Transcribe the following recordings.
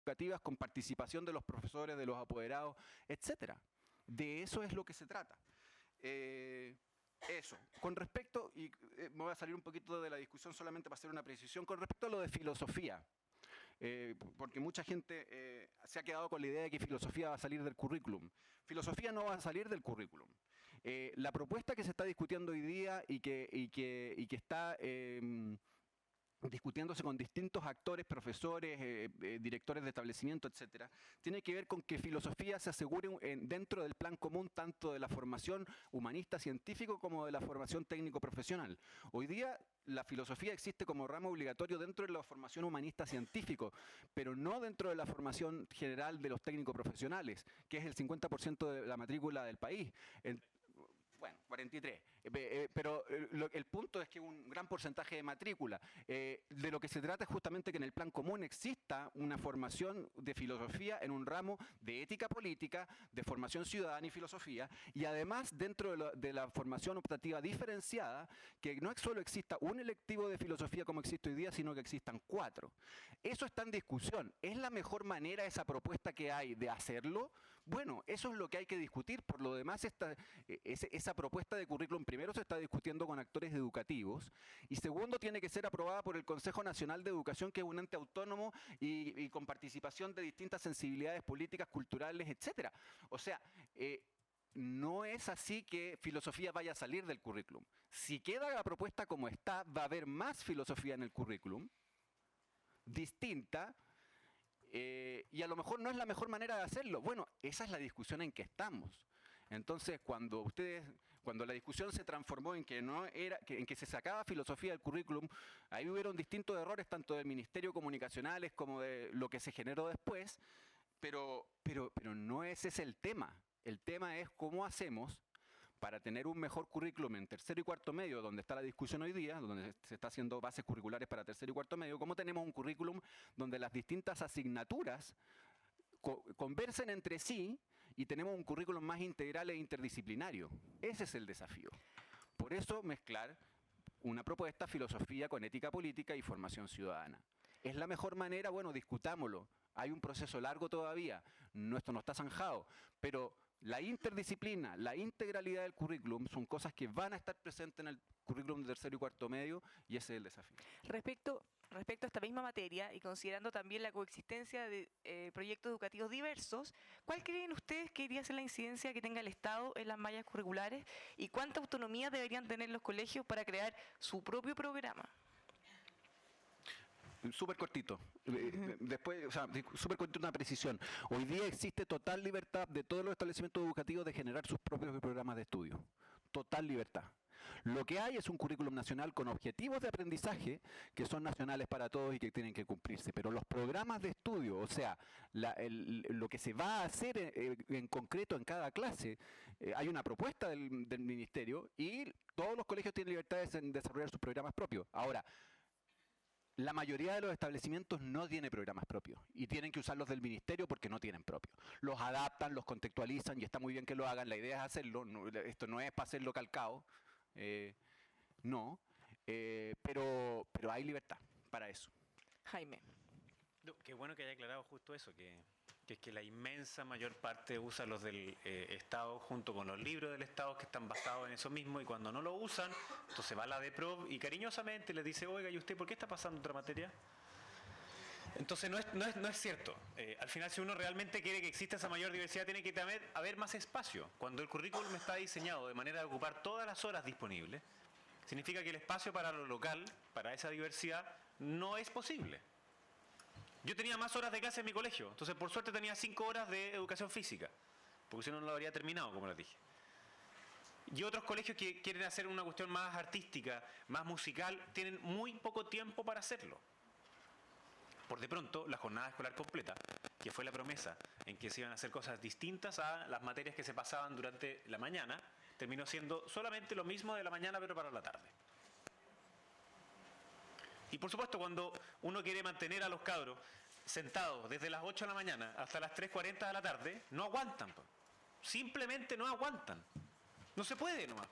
educativas con participación de los profesores, de los apoderados, etcétera. De eso es lo que se trata. Eso. Con respecto, y me voy a salir un poquito de la discusión solamente para hacer una precisión, con respecto a lo de filosofía. Porque mucha gente se ha quedado con la idea de que filosofía va a salir del currículum. Filosofía no va a salir del currículum. La propuesta que se está discutiendo hoy día y que está discutiéndose con distintos actores, profesores, directores de establecimiento, etcétera, tiene que ver con que filosofía se asegure dentro del plan común tanto de la formación humanista científico como de la formación técnico profesional. Hoy día la filosofía existe como ramo obligatorio dentro de la formación humanista científico, pero no dentro de la formación general de los técnicos profesionales, que es el 50% de la matrícula del país. Bueno, 43. Pero el punto es que un gran porcentaje de matrícula. De lo que se trata es justamente que en el plan común exista una formación de filosofía en un ramo de ética política, de formación ciudadana y filosofía, y además dentro de la formación optativa diferenciada, que no solo exista un electivo de filosofía como existe hoy día, sino que existan 4. Eso está en discusión. ¿Es la mejor manera esa propuesta que hay de hacerlo? Bueno, eso es lo que hay que discutir. Por lo demás, esa propuesta de currículum primero se está discutiendo con actores educativos y segundo tiene que ser aprobada por el Consejo Nacional de Educación, que es un ente autónomo y con participación de distintas sensibilidades políticas, culturales, etcétera. O sea, no es así que filosofía vaya a salir del currículum. Si queda la propuesta como está, va a haber más filosofía en el currículum, distinta, y a lo mejor no es la mejor manera de hacerlo. Bueno, esa es la discusión en que estamos. Entonces, cuando la discusión se transformó en que en que se sacaba filosofía del currículum, ahí hubieron distintos errores, tanto del Ministerio Comunicacionales como de lo que se generó después, pero no ese es el tema. El tema es cómo hacemos para tener un mejor currículum en tercero y cuarto medio, donde está la discusión hoy día, donde se está haciendo bases curriculares para tercero y cuarto medio, cómo tenemos un currículum donde las distintas asignaturas conversen entre sí y tenemos un currículum más integral e interdisciplinario. Ese es el desafío. Por eso mezclar una propuesta, filosofía con ética política y formación ciudadana. ¿Es la mejor manera? Bueno, discutámoslo. Hay un proceso largo todavía. Esto no está zanjado. Pero la interdisciplina, la integralidad del currículum son cosas que van a estar presentes en el currículum de tercero y cuarto medio y ese es el desafío. Respecto a esta misma materia y considerando también la coexistencia de proyectos educativos diversos, ¿cuál creen ustedes que iría a ser la incidencia que tenga el Estado en las mallas curriculares y cuánta autonomía deberían tener los colegios para crear su propio programa? Súper cortito. Después, o sea, súper cortito una precisión. Hoy día existe total libertad de todos los establecimientos educativos de generar sus propios programas de estudio. Total libertad. Lo que hay es un currículum nacional con objetivos de aprendizaje que son nacionales para todos y que tienen que cumplirse. Pero los programas de estudio, o sea, lo que se va a hacer en concreto en cada clase, hay una propuesta del ministerio y todos los colegios tienen libertad de desarrollar sus programas propios. Ahora, la mayoría de los establecimientos no tiene programas propios y tienen que usarlos del ministerio porque no tienen propios. Los adaptan, los contextualizan y está muy bien que lo hagan. La idea es hacerlo. No, esto no es para hacerlo calcado. Pero hay libertad para eso. Jaime. Qué bueno que haya aclarado justo eso, que es que la inmensa mayor parte usa los del Estado junto con los libros del Estado que están basados en eso mismo y cuando no lo usan, entonces va a la DEPROB y cariñosamente les dice, oiga, ¿y usted por qué está pasando otra materia? Entonces no es cierto. Al final, si uno realmente quiere que exista esa mayor diversidad, tiene que haber más espacio. Cuando el currículum está diseñado de manera de ocupar todas las horas disponibles, significa que el espacio para lo local, para esa diversidad, no es posible. Yo tenía más horas de clase en mi colegio, entonces por suerte tenía 5 horas de educación física, porque si no, no lo habría terminado, como les dije. Y otros colegios que quieren hacer una cuestión más artística, más musical, tienen muy poco tiempo para hacerlo. Por de pronto, la jornada escolar completa, que fue la promesa en que se iban a hacer cosas distintas a las materias que se pasaban durante la mañana, terminó siendo solamente lo mismo de la mañana, pero para la tarde. Y por supuesto, cuando uno quiere mantener a los cabros sentados desde las 8 de la mañana hasta las 3:40 de la tarde, no aguantan. Simplemente no aguantan. No se puede nomás.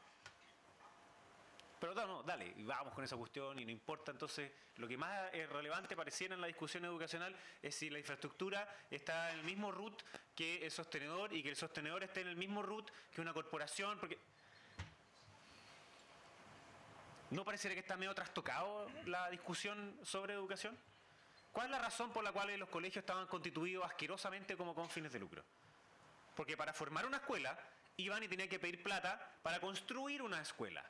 Pero no, dale, y vamos con esa cuestión y no importa. Entonces, lo que más es relevante pareciera en la discusión educacional es si la infraestructura está en el mismo root que el sostenedor y que el sostenedor esté en el mismo root que una corporación, porque ¿no pareciera que está medio trastocado la discusión sobre educación? ¿Cuál es la razón por la cual los colegios estaban constituidos asquerosamente como con fines de lucro? Porque para formar una escuela iban y tenían que pedir plata para construir una escuela.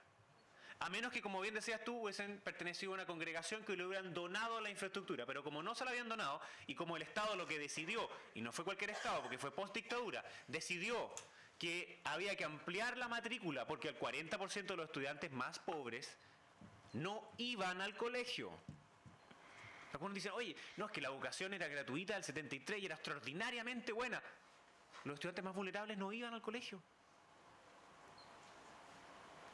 A menos que, como bien decías tú, hubiesen pertenecido a una congregación que le hubieran donado la infraestructura. Pero como no se la habían donado, y como el Estado lo que decidió, y no fue cualquier Estado, porque fue post-dictadura, decidió que había que ampliar la matrícula, porque el 40% de los estudiantes más pobres no iban al colegio. Algunos dicen, oye, no, es que la educación era gratuita del 73 y era extraordinariamente buena. Los estudiantes más vulnerables no iban al colegio.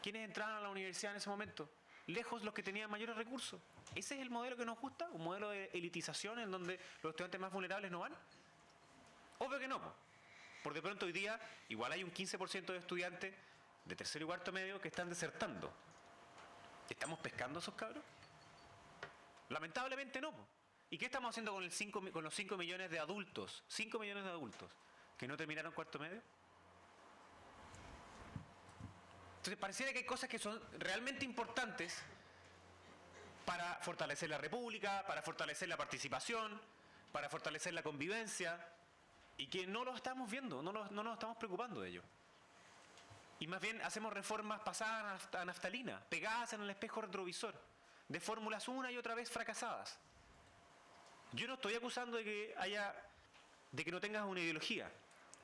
¿Quiénes entraban a la universidad en ese momento? Lejos los que tenían mayores recursos. ¿Ese es el modelo que nos gusta? ¿Un modelo de elitización en donde los estudiantes más vulnerables no van? Obvio que no. Por de pronto hoy día, igual hay un 15% de estudiantes de tercero y cuarto medio que están desertando. ¿Estamos pescando a esos cabros? Lamentablemente no. ¿Y qué estamos haciendo con los 5 millones de adultos? 5 millones de adultos que no terminaron cuarto medio. Entonces pareciera que hay cosas que son realmente importantes para fortalecer la república, para fortalecer la participación, para fortalecer la convivencia, y que no lo estamos viendo, no nos estamos preocupando de ello. Y más bien hacemos reformas pasadas a naftalina, pegadas en el espejo retrovisor, de fórmulas una y otra vez fracasadas. Yo no estoy acusando de que no tengas una ideología.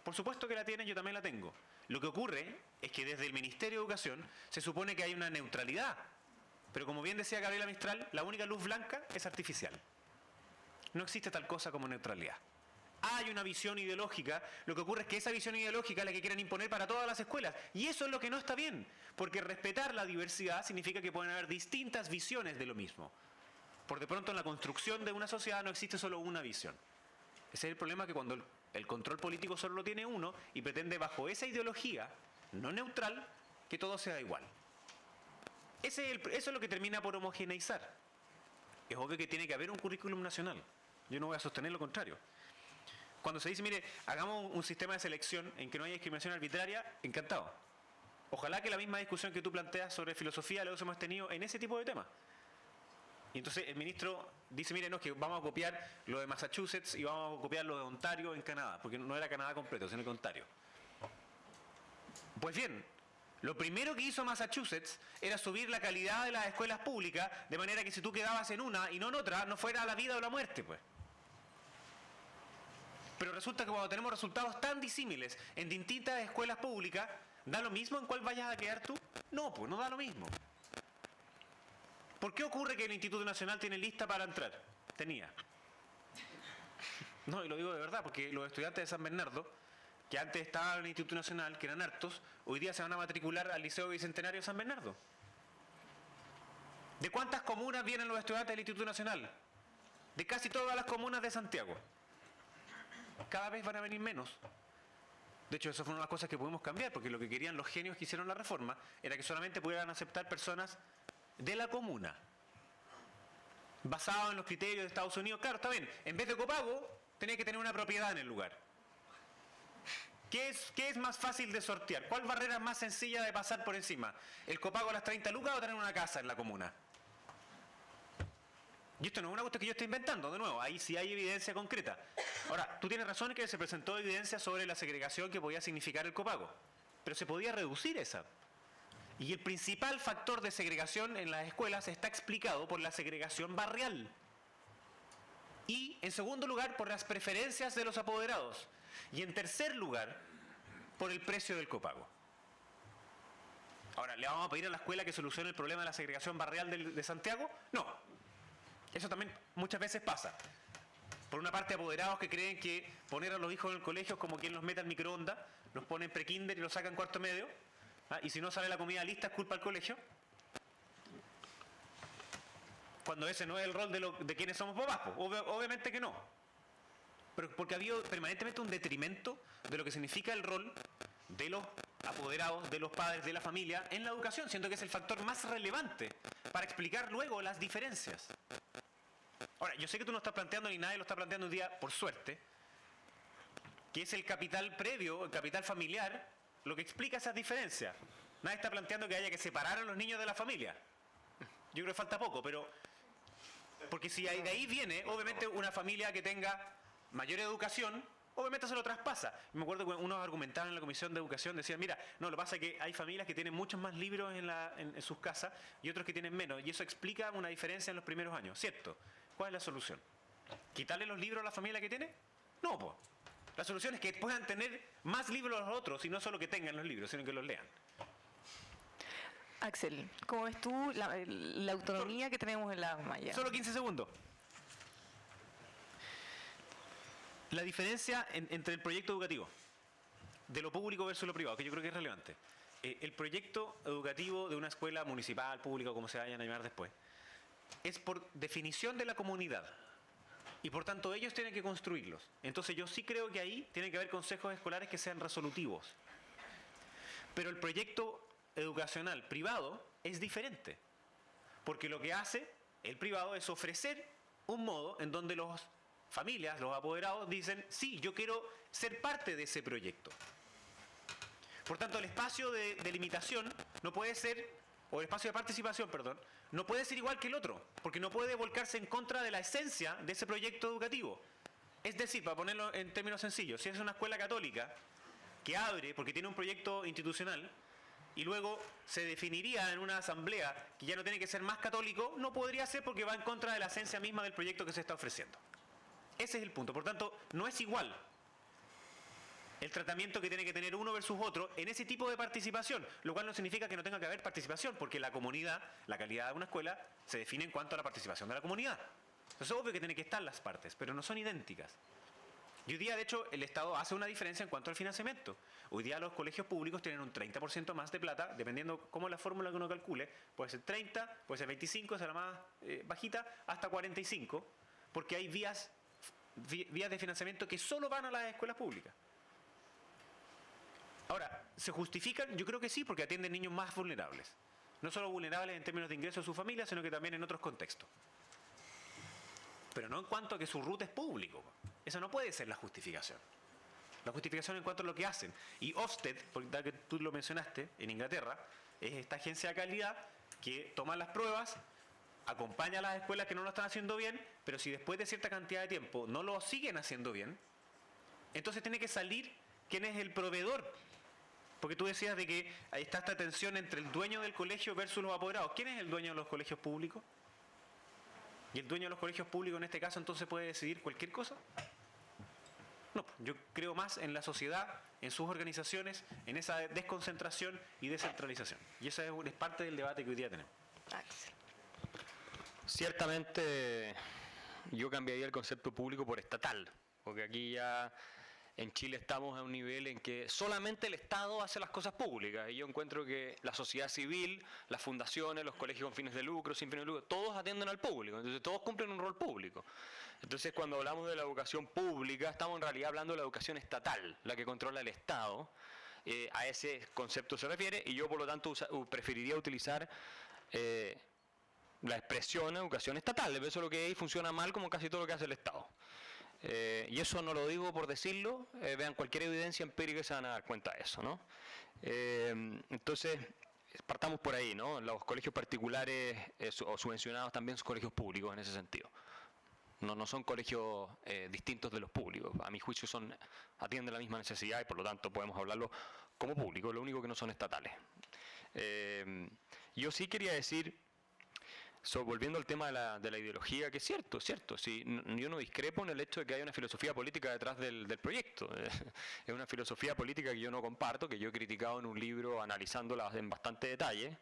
Por supuesto que la tienes, yo también la tengo. Lo que ocurre es que desde el Ministerio de Educación se supone que hay una neutralidad. Pero como bien decía Gabriela Mistral, la única luz blanca es artificial. No existe tal cosa como neutralidad. Hay una visión ideológica, lo que ocurre es que esa visión ideológica es la que quieren imponer para todas las escuelas. Y eso es lo que no está bien, porque respetar la diversidad significa que pueden haber distintas visiones de lo mismo. Por de pronto en la construcción de una sociedad no existe solo una visión. Ese es el problema, que cuando el control político solo lo tiene uno y pretende bajo esa ideología no neutral que todo sea igual. Eso es lo que termina por homogeneizar. Es obvio que tiene que haber un currículum nacional. Yo no voy a sostener lo contrario. Cuando se dice, mire, hagamos un sistema de selección en que no haya discriminación arbitraria, encantado. Ojalá que la misma discusión que tú planteas sobre filosofía la hemos tenido en ese tipo de temas. Y entonces el ministro dice, mire, no, es que vamos a copiar lo de Massachusetts y vamos a copiar lo de Ontario en Canadá, porque no era Canadá completo, sino que Ontario. Pues bien, lo primero que hizo Massachusetts era subir la calidad de las escuelas públicas, de manera que si tú quedabas en una y no en otra, no fuera la vida o la muerte, pues. Pero resulta que cuando tenemos resultados tan disímiles en distintas escuelas públicas, ¿da lo mismo en cuál vayas a quedar tú? No, pues no da lo mismo. ¿Por qué ocurre que el Instituto Nacional tiene lista para entrar? Tenía. No, y lo digo de verdad, porque los estudiantes de San Bernardo, que antes estaban en el Instituto Nacional, que eran hartos, hoy día se van a matricular al Liceo Bicentenario de San Bernardo. ¿De cuántas comunas vienen los estudiantes del Instituto Nacional? De casi todas las comunas de Santiago. Cada vez van a venir menos. De hecho, eso fue una de las cosas que pudimos cambiar, porque lo que querían los genios que hicieron la reforma era que solamente pudieran aceptar personas de la comuna, basado en los criterios de Estados Unidos. Claro, está bien, en vez de copago, tenía que tener una propiedad en el lugar. ¿Qué es más fácil de sortear? ¿Cuál barrera es más sencilla de pasar por encima? ¿El copago a las 30 lucas o tener una casa en la comuna? Y esto no es una cuestión que yo estoy inventando, de nuevo, ahí sí hay evidencia concreta. Ahora, tú tienes razón en que se presentó evidencia sobre la segregación que podía significar el copago, pero se podía reducir esa. Y el principal factor de segregación en las escuelas está explicado por la segregación barrial. Y, en segundo lugar, por las preferencias de los apoderados. Y en tercer lugar, por el precio del copago. Ahora, ¿le vamos a pedir a la escuela que solucione el problema de la segregación barrial de Santiago? No. Eso también muchas veces pasa. Por una parte, apoderados que creen que poner a los hijos en el colegio es como quien los mete al microondas, los pone en prekinder y los saca en cuarto medio, y si no sale la comida lista es culpa del colegio. Cuando ese no es el rol de quienes somos papás, pues. Obviamente que no. Pero porque ha habido permanentemente un detrimento de lo que significa el rol de los apoderados, de los padres, de la familia en la educación. Siento que es el factor más relevante para explicar luego las diferencias. Ahora, yo sé que tú no estás planteando, ni nadie lo está planteando hoy día, por suerte, que es el capital previo, el capital familiar, lo que explica esas diferencias. Nadie está planteando que haya que separar a los niños de la familia. Yo creo que falta poco, pero... Porque si de ahí viene, obviamente, una familia que tenga mayor educación, obviamente se lo traspasa. Me acuerdo que unos argumentaban en la Comisión de Educación, decían, mira, no, lo que pasa es que hay familias que tienen muchos más libros en sus casas y otros que tienen menos, y eso explica una diferencia en los primeros años, ¿cierto? ¿Cuál es la solución? ¿Quitarle los libros a la familia que tiene? No, pues. La solución es que puedan tener más libros los otros, y no solo que tengan los libros, sino que los lean. Axel, ¿cómo ves tú la autonomía que tenemos en la malla? Solo 15 segundos. La diferencia entre el proyecto educativo, de lo público versus lo privado, que yo creo que es relevante. El proyecto educativo de una escuela municipal, pública, como se vayan a llamar después, es por definición de la comunidad. Y por tanto ellos tienen que construirlos. Entonces yo sí creo que ahí tienen que haber consejos escolares que sean resolutivos. Pero el proyecto educacional privado es diferente. Porque lo que hace el privado es ofrecer un modo en donde las familias, los apoderados dicen, sí, yo quiero ser parte de ese proyecto. Por tanto, el espacio de limitación no puede ser, o el espacio de participación, perdón, no puede ser igual que el otro, porque no puede volcarse en contra de la esencia de ese proyecto educativo. Es decir, para ponerlo en términos sencillos, si es una escuela católica que abre porque tiene un proyecto institucional y luego se definiría en una asamblea que ya no tiene que ser más católico, no podría ser porque va en contra de la esencia misma del proyecto que se está ofreciendo. Ese es el punto. Por tanto, no es igual el tratamiento que tiene que tener uno versus otro en ese tipo de participación, lo cual no significa que no tenga que haber participación, porque la comunidad, la calidad de una escuela, se define en cuanto a la participación de la comunidad. Entonces es obvio que tienen que estar las partes, pero no son idénticas. Y hoy día, de hecho, el Estado hace una diferencia en cuanto al financiamiento. Hoy día los colegios públicos tienen un 30% más de plata, dependiendo cómo es la fórmula que uno calcule. Puede ser 30, puede ser 25, esa es la más bajita, hasta 45, porque hay vías de financiamiento que solo van a las escuelas públicas. Ahora, ¿se justifican? Yo creo que sí, porque atienden niños más vulnerables. No solo vulnerables en términos de ingreso a su familia, sino que también en otros contextos. Pero no en cuanto a que su ruta es público. Esa no puede ser la justificación. La justificación en cuanto a lo que hacen. Y Ofsted, porque que tú lo mencionaste, en Inglaterra, es esta agencia de calidad que toma las pruebas, acompaña a las escuelas que no lo están haciendo bien, pero si después de cierta cantidad de tiempo no lo siguen haciendo bien, entonces tiene que salir quién es el proveedor. Porque tú decías de que ahí está esta tensión entre el dueño del colegio versus los apoderados. ¿Quién es el dueño de los colegios públicos? ¿Y el dueño de los colegios públicos en este caso entonces puede decidir cualquier cosa? No, yo creo más en la sociedad, en sus organizaciones, en esa desconcentración y descentralización. Y esa es parte del debate que hoy día tenemos. Axel. Ciertamente yo cambiaría el concepto público por estatal, porque aquí ya en Chile estamos a un nivel en que solamente el Estado hace las cosas públicas, y yo encuentro que la sociedad civil, las fundaciones, los colegios con fines de lucro, sin fines de lucro, todos atienden al público, entonces todos cumplen un rol público. Entonces cuando hablamos de la educación pública, estamos en realidad hablando de la educación estatal, la que controla el Estado, a ese concepto se refiere, y yo por lo tanto preferiría utilizar la expresión educación estatal. Eso es lo que ahí funciona mal, como casi todo lo que hace el Estado. Y eso no lo digo por decirlo, vean cualquier evidencia empírica y se van a dar cuenta de eso, ¿no? Entonces, partamos por ahí, ¿no? Los colegios particulares o subvencionados también son colegios públicos en ese sentido. No son colegios distintos de los públicos. A mi juicio atienden la misma necesidad y por lo tanto podemos hablarlo como público, lo único que no son estatales. Yo sí quería decir, volviendo al tema de la ideología, que es cierto, sí, yo no discrepo en el hecho de que hay una filosofía política detrás del proyecto. Es una filosofía política que yo no comparto, que yo he criticado en un libro analizándola en bastante detalle.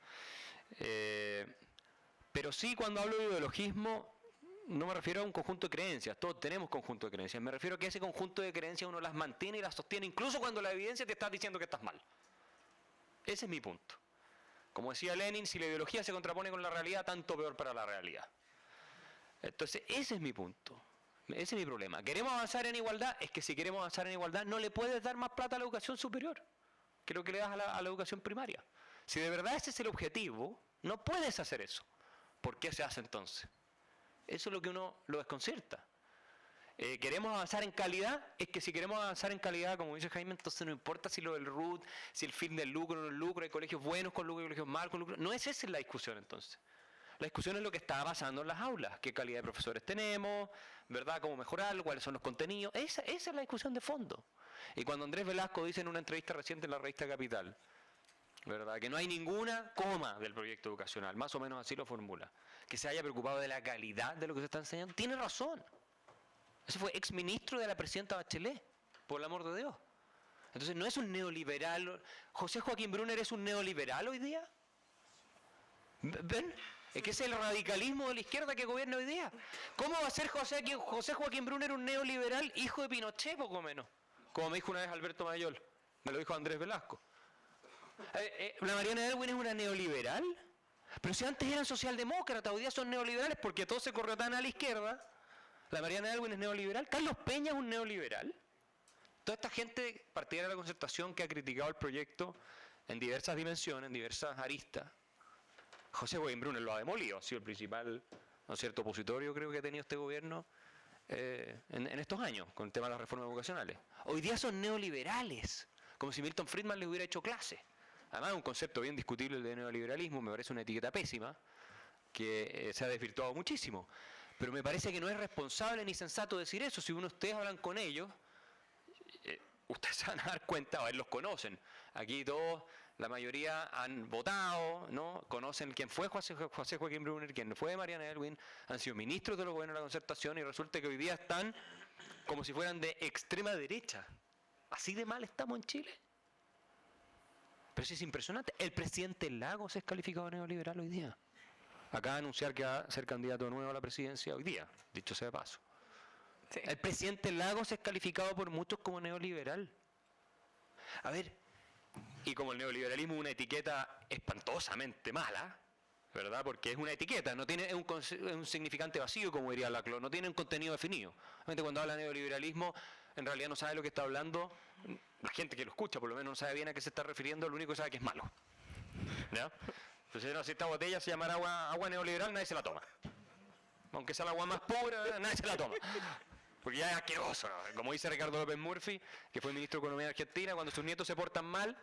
Pero sí, cuando hablo de ideologismo, no me refiero a un conjunto de creencias, todos tenemos conjunto de creencias, me refiero a que ese conjunto de creencias uno las mantiene y las sostiene, incluso cuando la evidencia te está diciendo que estás mal. Ese es mi punto. Como decía Lenin, si la ideología se contrapone con la realidad, tanto peor para la realidad. Entonces, ese es mi punto. Ese es mi problema. ¿Queremos avanzar en igualdad? Es que si queremos avanzar en igualdad, no le puedes dar más plata a la educación superior. que lo que le das a la educación primaria. Si de verdad ese es el objetivo, no puedes hacer eso. ¿Por qué se hace entonces? Eso es lo que uno lo desconcierta. ¿Queremos avanzar en calidad? Es que si queremos avanzar en calidad, como dice Jaime, entonces no importa si lo del RUT, si el fin del lucro o no el lucro, hay colegios buenos con lucro, hay colegios malos con lucro. No es esa la discusión entonces. La discusión es lo que está pasando en las aulas, qué calidad de profesores tenemos, ¿verdad? Cómo mejorarlo, cuáles son los contenidos. Esa es la discusión de fondo. Y cuando Andrés Velasco dice en una entrevista reciente en la revista Capital, ¿verdad?, que no hay ninguna coma del proyecto educacional, más o menos así lo formula, que se haya preocupado de la calidad de lo que se está enseñando, tiene razón. Ese fue exministro de la presidenta Bachelet, por el amor de Dios. Entonces no es un neoliberal. ¿José Joaquín Brunner es un neoliberal hoy día? ¿Ven? Es que es el radicalismo de la izquierda que gobierna hoy día. ¿Cómo va a ser José Joaquín Brunner un neoliberal hijo de Pinochet, poco menos? Como me dijo una vez Alberto Mayol, me lo dijo Andrés Velasco. ¿La Mariana Elwin es una neoliberal? Pero si antes eran socialdemócratas, hoy día son neoliberales porque todos se corretaban a la izquierda. ¿La Mariana Elwin es neoliberal? ¿Carlos Peña es un neoliberal? Toda esta gente partidaria de la Concertación que ha criticado el proyecto en diversas dimensiones, en diversas aristas. José Joaquín Brunner lo ha demolido, ha sido el principal, ¿no es cierto?, opositorio creo que ha tenido este gobierno en estos años con el tema de las reformas educacionales. Hoy día son neoliberales, como si Milton Friedman les hubiera hecho clase. Además, un concepto bien discutible el de neoliberalismo, me parece una etiqueta pésima, que se ha desvirtuado muchísimo. Pero me parece que no es responsable ni sensato decir eso. Si ustedes hablan con ellos, ustedes se van a dar cuenta, a ver, los conocen. Aquí todos, la mayoría han votado, ¿no? Conocen quién fue José Joaquín Brunner, quién fue Mariana Elwin, han sido ministros de los gobiernos de la Concertación y resulta que hoy día están como si fueran de extrema derecha. ¿Así de mal estamos en Chile? Pero eso es impresionante. El presidente Lagos es calificado neoliberal hoy día. Acaba de anunciar que va a ser candidato nuevo a la presidencia hoy día, dicho sea de paso. Sí. El presidente Lagos es calificado por muchos como neoliberal. A ver, y como el neoliberalismo es una etiqueta espantosamente mala, ¿verdad? Porque es una etiqueta, no tiene un significante vacío, como diría Laclau, no tiene un contenido definido. Realmente cuando habla de neoliberalismo, en realidad no sabe lo que está hablando. La gente que lo escucha, por lo menos no sabe bien a qué se está refiriendo, lo único que sabe que es malo. ¿Ya? Entonces, no, si esta botella se llama agua neoliberal, nadie se la toma. Aunque sea el agua más pobre, nadie se la toma. Porque ya es asqueroso, ¿no? Como dice Ricardo López Murphy, que fue ministro de Economía de Argentina, cuando sus nietos se portan mal,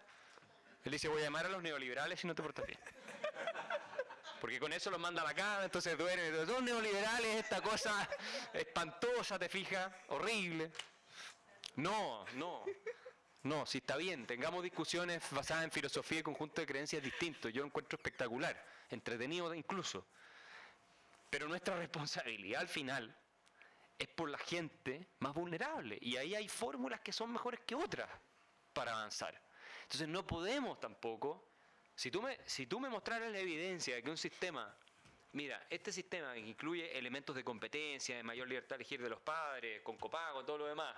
él dice, voy a llamar a los neoliberales si no te portas bien. Porque con eso los manda a la cama, entonces duermen. Entonces, son neoliberales, esta cosa espantosa, te fijas, horrible. No, si está bien, tengamos discusiones basadas en filosofía y conjunto de creencias distintos. Yo lo encuentro espectacular, entretenido incluso. Pero nuestra responsabilidad al final es por la gente más vulnerable. Y ahí hay fórmulas que son mejores que otras para avanzar. Entonces no podemos tampoco, si tú me mostraras la evidencia de que un sistema, mira, este sistema que incluye elementos de competencia, de mayor libertad a elegir de los padres, con copago, todo lo demás,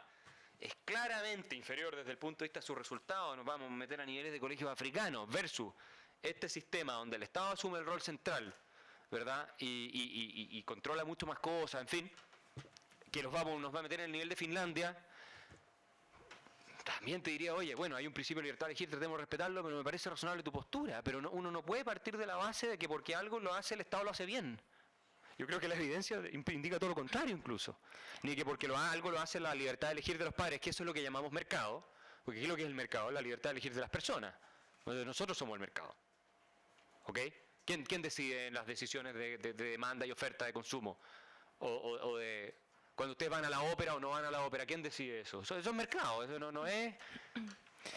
es claramente inferior desde el punto de vista de sus resultados, nos vamos a meter a niveles de colegios africanos, versus este sistema donde el Estado asume el rol central, ¿verdad? Y controla mucho más cosas, en fin, que nos va a meter en el nivel de Finlandia. También te diría, oye, bueno, hay un principio de libertad de elegir, tratemos de respetarlo, pero me parece razonable tu postura, pero uno no puede partir de la base de que porque algo lo hace, el Estado lo hace bien. Yo creo que la evidencia indica todo lo contrario incluso. Ni que porque algo lo hace la libertad de elegir de los padres, que eso es lo que llamamos mercado, porque ¿qué es lo que es el mercado? La libertad de elegir de las personas. Nosotros somos el mercado. ¿Ok? ¿Quién decide las decisiones de demanda y oferta de consumo? O de cuando ustedes van a la ópera o no van a la ópera, ¿quién decide eso? Eso es mercado, eso no es...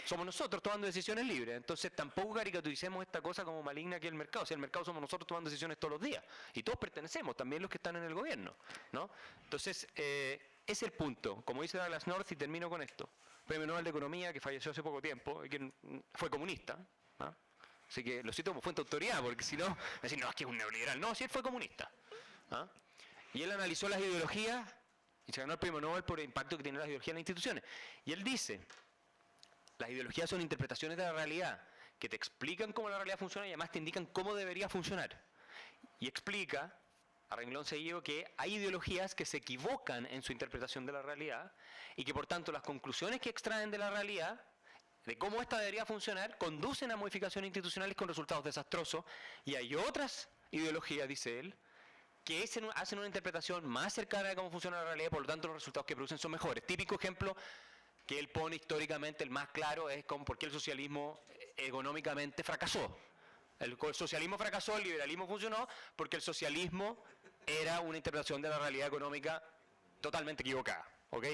Somos nosotros tomando decisiones libres, entonces tampoco caricaturicemos esta cosa como maligna que el mercado. Si el mercado somos nosotros tomando decisiones todos los días y todos pertenecemos, también los que están en el gobierno, ¿no? Entonces, es el punto. Como dice Douglas North, y termino con esto, Premio Nobel de Economía que falleció hace poco tiempo y que fue comunista, ¿no? Así que lo cito como fuente de autoridad, porque si no, me decís, no, es que es un neoliberal. No, sí, él fue comunista, ¿no? Y él analizó las ideologías y se ganó el Premio Nobel por el impacto que tiene las ideologías en las instituciones. Y él dice, las ideologías son interpretaciones de la realidad que te explican cómo la realidad funciona y además te indican cómo debería funcionar. Y explica, a renglón seguido, que hay ideologías que se equivocan en su interpretación de la realidad y que por tanto las conclusiones que extraen de la realidad de cómo esta debería funcionar conducen a modificaciones institucionales con resultados desastrosos, y hay otras ideologías, dice él, que hacen una interpretación más cercana de cómo funciona la realidad, por lo tanto los resultados que producen son mejores. Típico ejemplo que él pone históricamente, el más claro, es con por qué el socialismo económicamente fracasó. El socialismo fracasó, el liberalismo funcionó, porque el socialismo era una interpretación de la realidad económica totalmente equivocada, ¿ok?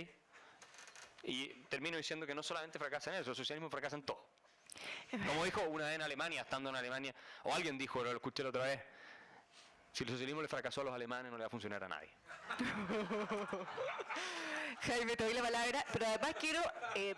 Y termino diciendo que no solamente fracasa en eso, el socialismo fracasa en todo. Como dijo una vez en Alemania, estando en Alemania, o alguien dijo, lo escuché la otra vez, si el socialismo le fracasó a los alemanes, no le va a funcionar a nadie. Jaime, te doy la palabra, pero además quiero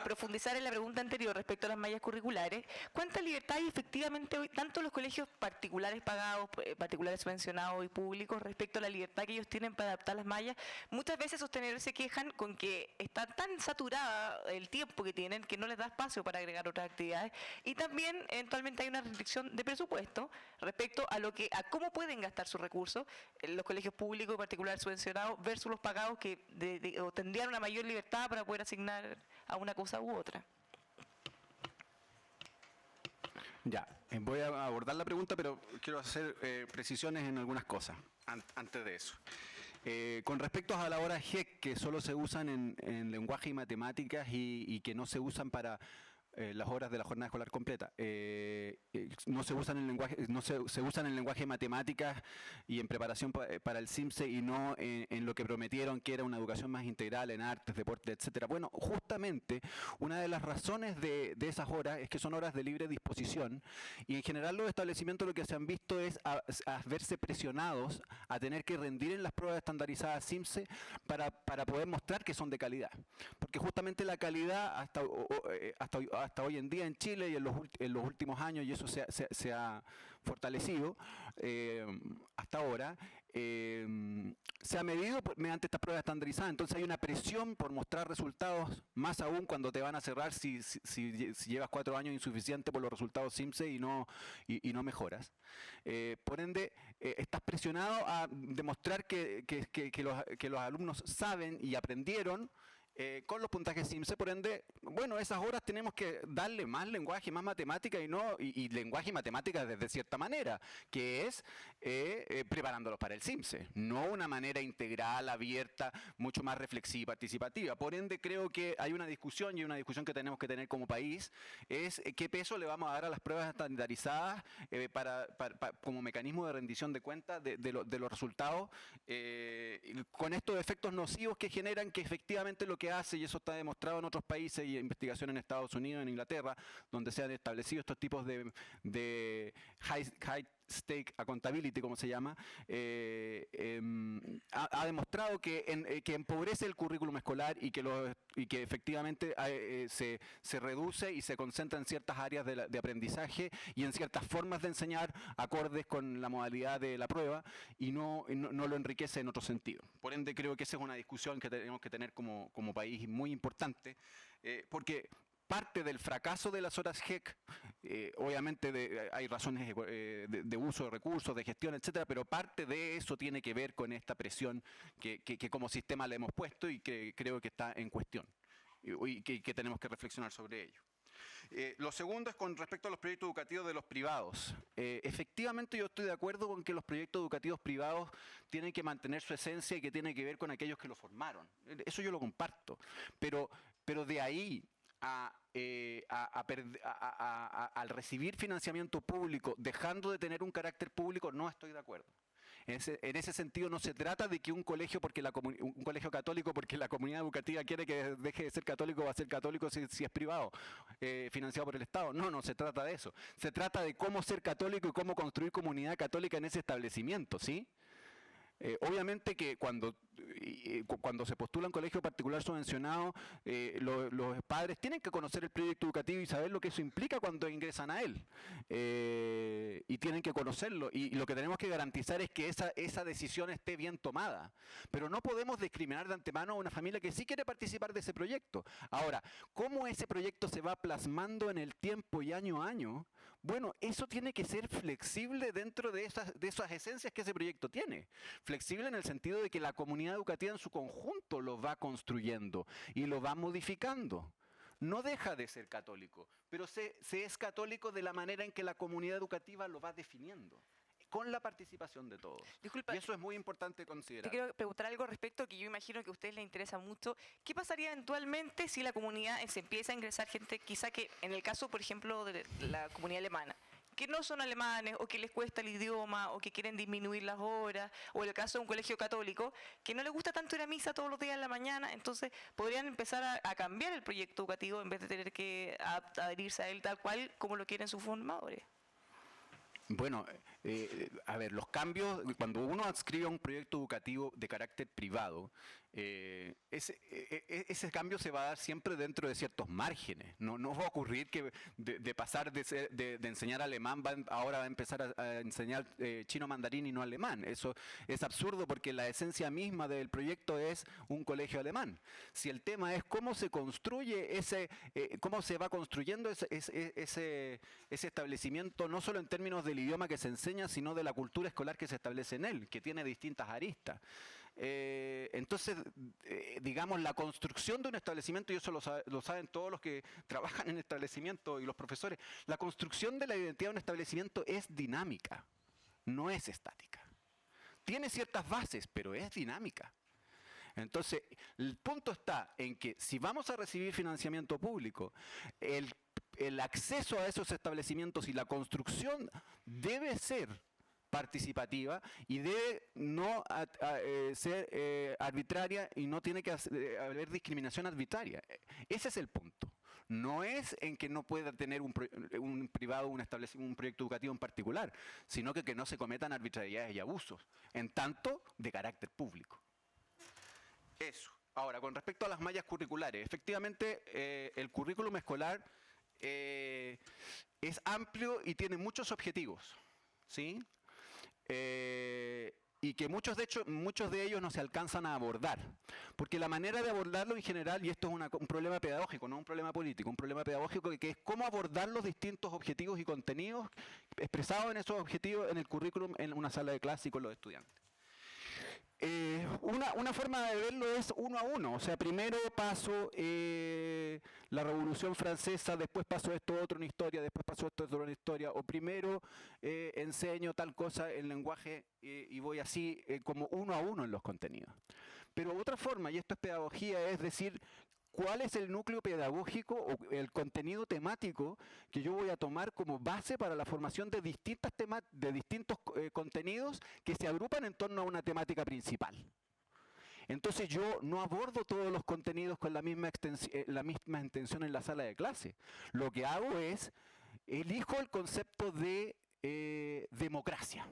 profundizar en la pregunta anterior respecto a las mallas curriculares. ¿Cuánta libertad hay efectivamente hoy, tanto los colegios particulares pagados, particulares subvencionados y públicos, respecto a la libertad que ellos tienen para adaptar las mallas? Muchas veces sostenedores se quejan con que está tan saturada el tiempo que tienen que no les da espacio para agregar otras actividades, y también eventualmente hay una restricción de presupuesto respecto a a cómo pueden gastar sus recursos los colegios públicos y particulares subvencionados versus los pagados que tendrían una mayor libertad para poder asignar a una cosa u otra. Ya, voy a abordar la pregunta, pero quiero hacer precisiones en algunas cosas antes de eso. Con respecto a la hora GEC, que solo se usan en lenguaje y matemáticas y que no se usan para las horas de la jornada escolar completa, no se usan en lenguaje, se usan en lenguaje de matemáticas y en preparación para el CIMSE, y no en lo que prometieron, que era una educación más integral en artes, deporte, etcétera. Bueno, justamente una de las razones de esas horas es que son horas de libre disposición, y en general los establecimientos lo que se han visto es a verse presionados a tener que rendir en las pruebas estandarizadas CIMSE para poder mostrar que son de calidad, porque justamente la calidad hasta hoy en día en Chile y en los últimos años, y eso se ha fortalecido hasta ahora, se ha medido mediante estas pruebas estandarizadas. Entonces hay una presión por mostrar resultados, más aún cuando te van a cerrar si llevas 4 años insuficiente por los resultados CIMSE y no mejoras. Por ende, estás presionado a demostrar que los alumnos saben y aprendieron con los puntajes CIMSE. Por ende, bueno, esas horas tenemos que darle más lenguaje, más matemática, y lenguaje y matemática desde cierta manera, que es preparándolos para el CIMSE, no una manera integral, abierta, mucho más reflexiva y participativa. Por ende, creo que hay una discusión, y una discusión que tenemos que tener como país, es qué peso le vamos a dar a las pruebas estandarizadas como mecanismo de rendición de cuentas de los resultados, con estos efectos nocivos que generan, que efectivamente lo que hace, y eso está demostrado en otros países y investigación en Estados Unidos, en Inglaterra, donde se han establecido estos tipos de high stake accountability, como se llama, ha demostrado que empobrece el currículum escolar, y que efectivamente se reduce y se concentra en ciertas áreas de aprendizaje y en ciertas formas de enseñar acordes con la modalidad de la prueba, y no lo enriquece en otro sentido. Por ende, creo que esa es una discusión que tenemos que tener como país muy importante, porque parte del fracaso de las horas GEC, obviamente hay razones de uso de recursos, de gestión, etcétera, pero parte de eso tiene que ver con esta presión que como sistema le hemos puesto, y que creo que está en cuestión, y que tenemos que reflexionar sobre ello. Lo segundo es con respecto a los proyectos educativos de los privados. Efectivamente, yo estoy de acuerdo con que los proyectos educativos privados tienen que mantener su esencia, y que tiene que ver con aquellos que lo formaron. Eso yo lo comparto. Pero de ahí al recibir financiamiento público, dejando de tener un carácter público, no estoy de acuerdo. En ese sentido, no se trata de que un colegio católico, porque la comunidad educativa quiere que deje de ser católico, va a ser católico si es privado, financiado por el Estado. No se trata de eso. Se trata de cómo ser católico y cómo construir comunidad católica en ese establecimiento, ¿sí? Obviamente que cuando se postula un colegio particular subvencionado, los padres tienen que conocer el proyecto educativo y saber lo que eso implica cuando ingresan a él, y tienen que conocerlo, y lo que tenemos que garantizar es que esa decisión esté bien tomada, pero no podemos discriminar de antemano a una familia que sí quiere participar de ese proyecto. Ahora, ¿cómo ese proyecto se va plasmando en el tiempo y año a año? Bueno, eso tiene que ser flexible dentro de esas esencias que ese proyecto tiene. Flexible en el sentido de que la comunidad educativa en su conjunto lo va construyendo y lo va modificando. no deja de ser católico, pero se es católico de la manera en que la comunidad educativa lo va definiendo, con la participación de todos. Disculpa, Y eso es muy importante te considerar. quiero preguntar algo al respecto que yo imagino que a ustedes les interesa mucho. ¿Qué pasaría eventualmente si la comunidad se empieza a ingresar gente, quizá que en el caso, por ejemplo, de la comunidad alemana, que no son alemanes o que les cuesta el idioma o que quieren disminuir las horas, o en el caso de un colegio católico, que no les gusta tanto ir a misa todos los días en la mañana, entonces podrían empezar a cambiar el proyecto educativo en vez de tener que adherirse a él tal cual como lo quieren sus formadores? Bueno, a ver, los cambios, cuando uno adscribe a un proyecto educativo de carácter privado, ese cambio se va a dar siempre dentro de ciertos márgenes. No va a ocurrir que de pasar de enseñar alemán ahora va a empezar a enseñar chino mandarín y no alemán. Eso es absurdo porque la esencia misma del proyecto es un colegio alemán. Si el tema es cómo se construye cómo se va construyendo ese establecimiento, no solo en términos del idioma que se enseña, sino de la cultura escolar que se establece en él, que tiene distintas aristas. Entonces, digamos, la construcción de un establecimiento, y eso lo saben todos los que trabajan en establecimiento y los profesores, la construcción de la identidad de un establecimiento es dinámica, no es estática. Tiene ciertas bases, pero es dinámica. Entonces, el punto está en que si vamos a recibir financiamiento público, el acceso a esos establecimientos y la construcción debe ser participativa y debe no ser arbitraria y no tiene que haber discriminación arbitraria. Ese es el punto. No es en que no pueda tener un privado un proyecto educativo en particular, sino que no se cometan arbitrariedades y abusos, en tanto de carácter público. Eso. Ahora, con respecto a las mallas curriculares, efectivamente el currículum escolar es amplio y tiene muchos objetivos, ¿sí? Y que muchos de ellos no se alcanzan a abordar, porque la manera de abordarlo en general, y esto es un problema pedagógico, no un problema político, un problema pedagógico que es cómo abordar los distintos objetivos y contenidos expresados en esos objetivos en el currículum en una sala de clase y con los estudiantes. Una forma de verlo es uno a uno, o sea, primero paso la Revolución Francesa, después paso esto otro en historia, después paso esto otro en historia, o primero enseño tal cosa en lenguaje y voy así como uno a uno en los contenidos. Pero otra forma, y esto es pedagogía, es decir, ¿cuál es el núcleo pedagógico o el contenido temático que yo voy a tomar como base para la formación de distintos contenidos que se agrupan en torno a una temática principal? Entonces yo no abordo todos los contenidos con la misma intención en la sala de clase. Lo que hago es, elijo el concepto de democracia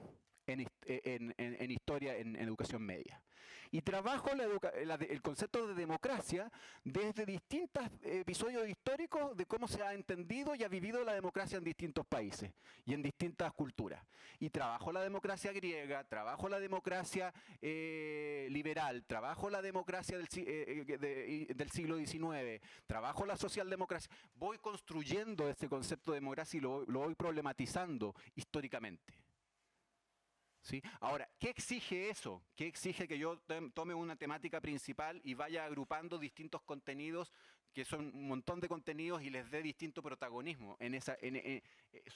en historia, en educación media. Y trabajo el concepto de democracia desde distintos episodios históricos de cómo se ha entendido y ha vivido la democracia en distintos países y en distintas culturas. Y trabajo la democracia griega, trabajo la democracia liberal, trabajo la democracia del siglo XIX, trabajo la socialdemocracia. Voy construyendo ese concepto de democracia y lo voy problematizando históricamente. ¿Sí? Ahora, ¿qué exige eso? ¿Qué exige que yo tome una temática principal y vaya agrupando distintos contenidos, que son un montón de contenidos, y les dé distinto protagonismo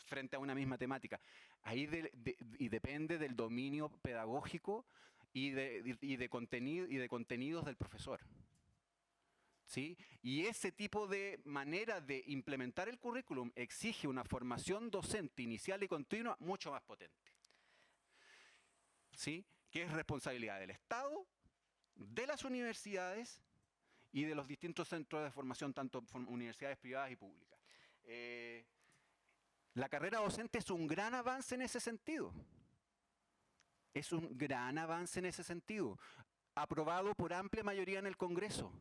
frente a una misma temática? Ahí depende del dominio pedagógico y de contenidos del profesor. ¿Sí? Y ese tipo de manera de implementar el currículum exige una formación docente inicial y continua mucho más potente. ¿Sí? Que es responsabilidad del Estado, de las universidades y de los distintos centros de formación, tanto universidades privadas y públicas. La carrera docente es un gran avance en ese sentido. Es un gran avance en ese sentido, aprobado por amplia mayoría en el Congreso.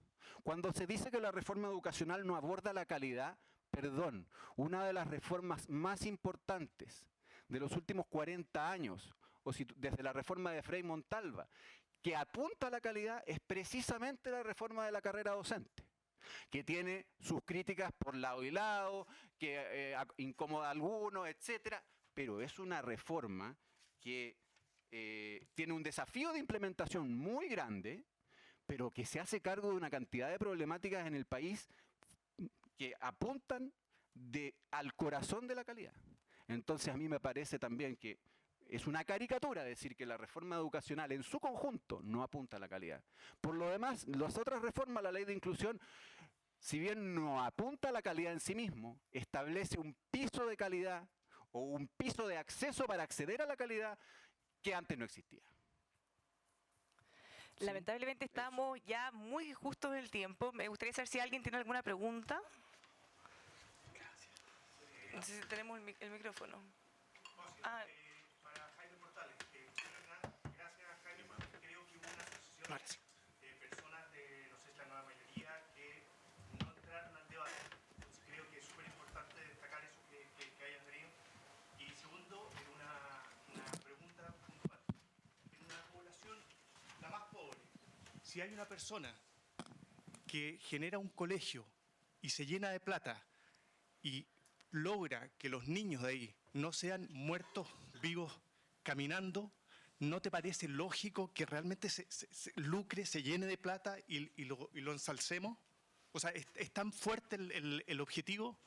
Cuando se dice que la reforma educacional no aborda la calidad, perdón, una de las reformas más importantes de los últimos 40 años, o desde la reforma de Frei Montalva, que apunta a la calidad, es precisamente la reforma de la carrera docente, que tiene sus críticas por lado y lado, que incomoda a algunos, etcétera, pero es una reforma que tiene un desafío de implementación muy grande, pero que se hace cargo de una cantidad de problemáticas en el país que apuntan al corazón de la calidad. Entonces a mí me parece también que es una caricatura decir que la reforma educacional en su conjunto no apunta a la calidad. Por lo demás, las otras reformas, la ley de inclusión, si bien no apunta a la calidad en sí mismo, establece un piso de calidad o un piso de acceso para acceder a la calidad que antes no existía. Lamentablemente estamos ya muy justos en el tiempo. Me gustaría saber si alguien tiene alguna pregunta. No sé si tenemos el micrófono. Ah, Para Jaime Portales, gracias Jaime, creo que hubo una asociación de personas de, no sé, esta nueva mayoría que no entraron al debate. Entonces creo que es súper importante destacar eso que hayan tenido. Y segundo, una pregunta puntual. En una población la más pobre, si hay una persona que genera un colegio y se llena de plata y logra que los niños de ahí no sean muertos vivos caminando, ¿no te parece lógico que realmente se lucre, se llene de plata y lo ensalcemos? O sea, ¿es tan fuerte el objetivo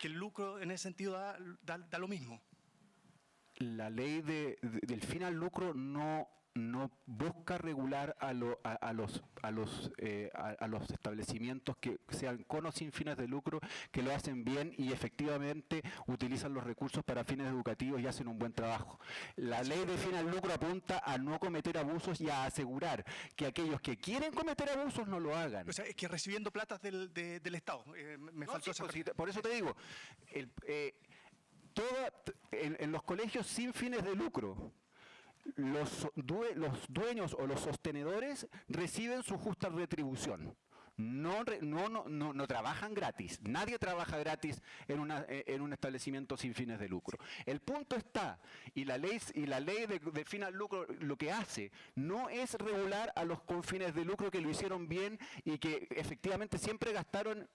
que el lucro en ese sentido da lo mismo? La ley del fin al lucro no busca regular a los establecimientos que sean con o sin fines de lucro, que lo hacen bien y efectivamente utilizan los recursos para fines educativos y hacen un buen trabajo. La ley de fin al lucro apunta a no cometer abusos y a asegurar que aquellos que quieren cometer abusos no lo hagan. O sea, es que recibiendo platas del Estado. Me faltó esa parte. Por eso te digo, en los colegios sin fines de lucro, los dueños o los sostenedores reciben su justa retribución. No trabajan gratis. Nadie trabaja gratis en un establecimiento sin fines de lucro. El punto está, y la ley de fin al lucro lo que hace no es regular a los con fines de lucro que lo hicieron bien y que efectivamente siempre gastaron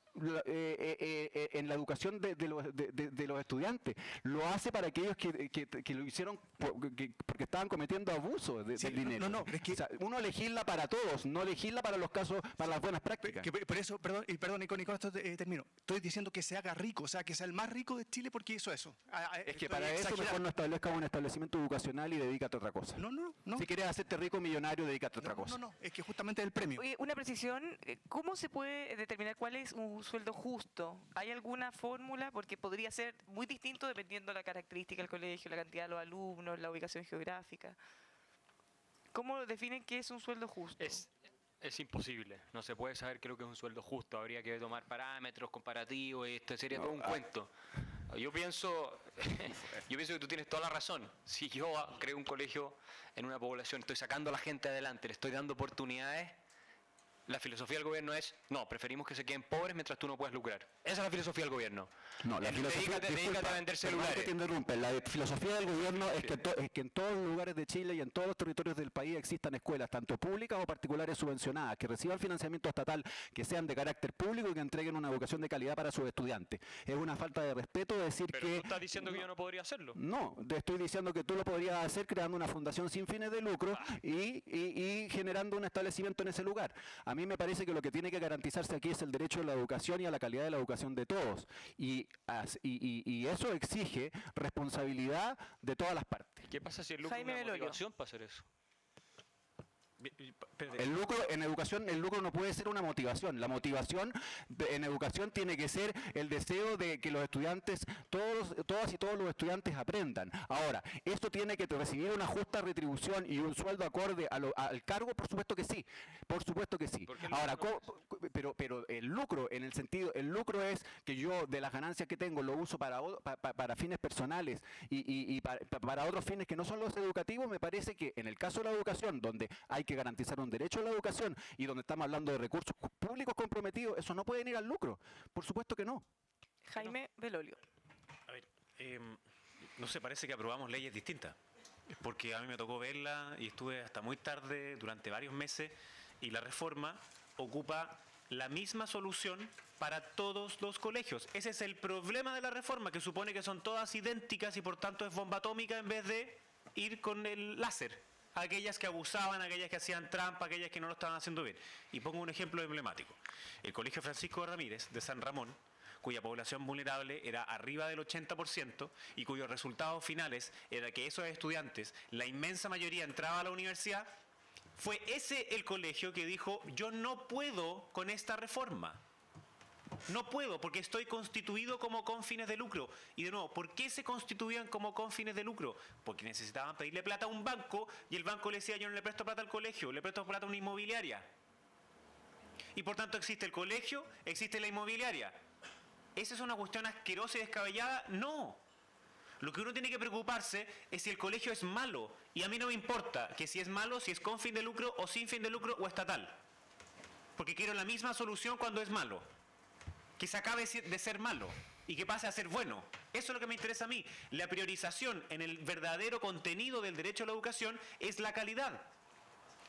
en la educación de los estudiantes. Lo hace para aquellos que lo hicieron porque estaban cometiendo abuso del dinero. Es que, o sea, uno legisla para todos, no legisla para los casos, para las buenas prácticas. Por eso, perdón, y con esto termino. Estoy diciendo que se haga rico, o sea, que sea el más rico de Chile porque hizo eso. Es que para eso mejor no establezca un establecimiento educacional y dedícate a otra cosa. No. Si quieres hacerte rico millonario, dedícate a otra cosa. No, es que justamente el premio. Oye, una precisión, ¿cómo se puede determinar cuál es un sueldo justo? ¿Hay alguna fórmula? Porque podría ser muy distinto dependiendo de la característica del colegio, la cantidad de los alumnos, la ubicación geográfica. ¿Cómo definen qué es un sueldo justo? Es imposible, no se puede saber qué es lo que es un sueldo justo, habría que tomar parámetros comparativos, sería todo un cuento. Yo pienso que tú tienes toda la razón. Si yo creo un colegio en una población, estoy sacando a la gente adelante, le estoy dando oportunidades, la filosofía del gobierno es, no, preferimos que se queden pobres mientras tú no puedas lucrar. Esa es la filosofía del gobierno. No, la filosofía, dedícate a vender celulares. Que te interrumpe. La filosofía del gobierno es que en todos los lugares de Chile y en todos los territorios del país existan escuelas, tanto públicas o particulares subvencionadas, que reciban financiamiento estatal, que sean de carácter público y que entreguen una educación de calidad para sus estudiantes. Es una falta de respeto decir Pero tú estás diciendo que yo no podría hacerlo. No, te estoy diciendo que tú lo podrías hacer creando una fundación sin fines de lucro y generando un establecimiento en ese lugar. A mí me parece que lo que tiene que garantizarse aquí es el derecho a la educación y a la calidad de la educación de todos. Y eso exige responsabilidad de todas las partes. ¿Qué pasa si el lucro es una motivación para hacer eso? El lucro en educación, el lucro no puede ser una motivación. La motivación en educación tiene que ser el deseo de que los estudiantes, todas y todos los estudiantes aprendan. Ahora, esto tiene que recibir una justa retribución y un sueldo acorde al cargo, por supuesto que sí. Por supuesto que sí. Ahora, pero el lucro, en el sentido, el lucro es que yo de las ganancias que tengo lo uso para fines personales y para otros fines que no son los educativos. Me parece que en el caso de la educación, donde hay que garantizar un derecho a la educación y donde estamos hablando de recursos públicos comprometidos, eso no puede ir al lucro. Por supuesto que no. Jaime Belolio. A ver, no sé, parece que aprobamos leyes distintas, porque a mí me tocó verla y estuve hasta muy tarde durante varios meses y la reforma ocupa la misma solución para todos los colegios. Ese es el problema de la reforma, que supone que son todas idénticas y por tanto es bomba atómica en vez de ir con el láser. aquellas que abusaban, aquellas que hacían trampa, aquellas que no lo estaban haciendo bien. Y pongo un ejemplo emblemático. El Colegio Francisco Ramírez de San Ramón, cuya población vulnerable era arriba del 80% y cuyos resultados finales era que esos estudiantes, la inmensa mayoría entraba a la universidad, fue ese el colegio que dijo: yo no puedo con esta reforma. No puedo porque estoy constituido como con fines de lucro. Y de nuevo, ¿por qué se constituían como con fines de lucro? Porque necesitaban pedirle plata a un banco y el banco le decía: yo no le presto plata al colegio, le presto plata a una inmobiliaria. Y por tanto existe el colegio, existe la inmobiliaria. ¿Esa es una cuestión asquerosa y descabellada? No. Lo que uno tiene que preocuparse es si el colegio es malo. Y a mí no me importa que si es malo, si es con fin de lucro o sin fin de lucro o estatal. Porque quiero la misma solución cuando es malo. Que se acabe de ser malo y que pase a ser bueno. Eso es lo que me interesa a mí. La priorización en el verdadero contenido del derecho a la educación es la calidad.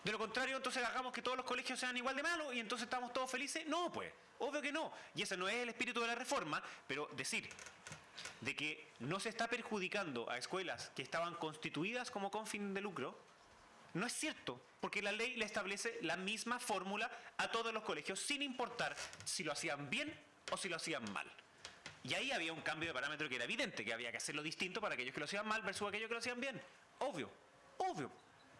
De lo contrario, entonces hagamos que todos los colegios sean igual de malos y entonces estamos todos felices. No, pues, obvio que no. Y ese no es el espíritu de la reforma, pero decir de que no se está perjudicando a escuelas que estaban constituidas como con fin de lucro, no es cierto, porque la ley le establece la misma fórmula a todos los colegios, sin importar si lo hacían bien o si lo hacían mal. Y ahí había un cambio de parámetro que era evidente, que había que hacerlo distinto para aquellos que lo hacían mal versus aquellos que lo hacían bien. Obvio, obvio.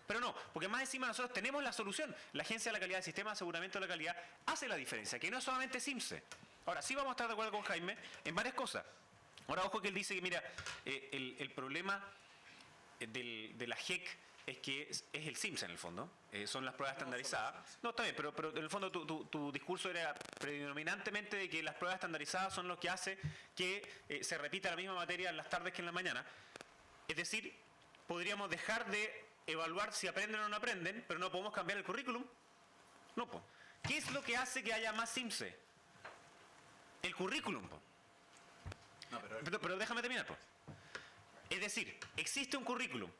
Pero no, porque más encima nosotros tenemos la solución. La Agencia de la Calidad del Sistema de Aseguramiento de la Calidad hace la diferencia, que no es solamente CIMSE. Ahora, sí vamos a estar de acuerdo con Jaime en varias cosas. Ahora, ojo que él dice que, mira, el problema de la JEC es que es el CIMSE en el fondo, son las pruebas estandarizadas. No, está bien, pero en el fondo tu discurso era predominantemente de que las pruebas estandarizadas son lo que hace que se repita la misma materia en las tardes que en la mañana. Es decir, podríamos dejar de evaluar si aprenden o no aprenden, pero no podemos cambiar el currículum. No, pues. ¿Qué es lo que hace que haya más CIMSE? El currículum, pues. No, pero déjame terminar, pues. Es decir, existe un currículum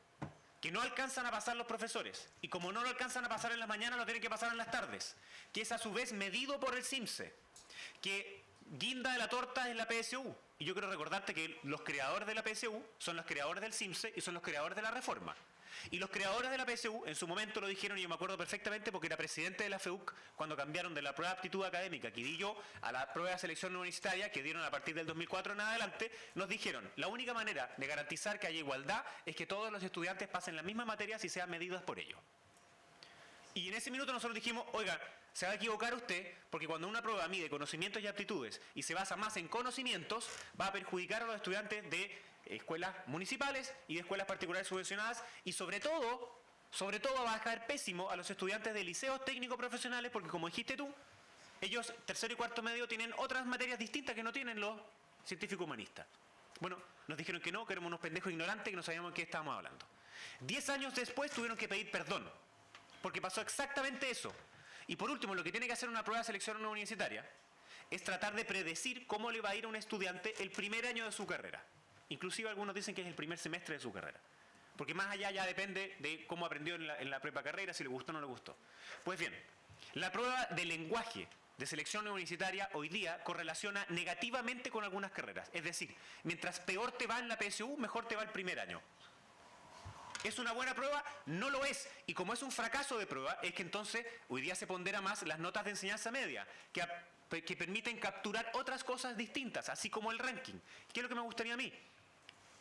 que no alcanzan a pasar los profesores, y como no lo alcanzan a pasar en las mañanas, lo tienen que pasar en las tardes, que es a su vez medido por el CIMSE, que guinda de la torta es la PSU. Y yo quiero recordarte que los creadores de la PSU son los creadores del CIMSE y son los creadores de la reforma. Y los creadores de la PSU en su momento lo dijeron, y yo me acuerdo perfectamente porque era presidente de la FEUC cuando cambiaron de la prueba de aptitud académica que di yo a la prueba de selección universitaria que dieron a partir del 2004 en adelante. Nos dijeron, la única manera de garantizar que haya igualdad es que todos los estudiantes pasen las mismas materias y sean medidos por ello. Y en ese minuto nosotros dijimos, oiga, se va a equivocar usted, porque cuando una prueba mide conocimientos y aptitudes y se basa más en conocimientos, va a perjudicar a los estudiantes de escuelas municipales y de escuelas particulares subvencionadas, y sobre todo va a caer pésimo a los estudiantes de liceos técnicos profesionales, porque como dijiste tú, ellos tercero y cuarto medio tienen otras materias distintas que no tienen los científicos humanistas. Bueno, nos dijeron que no, que éramos unos pendejos ignorantes, que no sabíamos de qué estábamos hablando. 10 años después tuvieron que pedir perdón, porque pasó exactamente eso. Y por último, lo que tiene que hacer una prueba de selección universitaria es tratar de predecir cómo le va a ir a un estudiante el primer año de su carrera. Inclusive algunos dicen que es el primer semestre de su carrera. Porque más allá ya depende de cómo aprendió en la prepa carrera, si le gustó o no le gustó. Pues bien, la prueba de lenguaje de selección universitaria hoy día correlaciona negativamente con algunas carreras. Es decir, mientras peor te va en la PSU, mejor te va el primer año. ¿Es una buena prueba? No lo es. Y como es un fracaso de prueba, es que entonces hoy día se pondera más las notas de enseñanza media, que permiten capturar otras cosas distintas, así como el ranking. ¿Qué es lo que me gustaría a mí?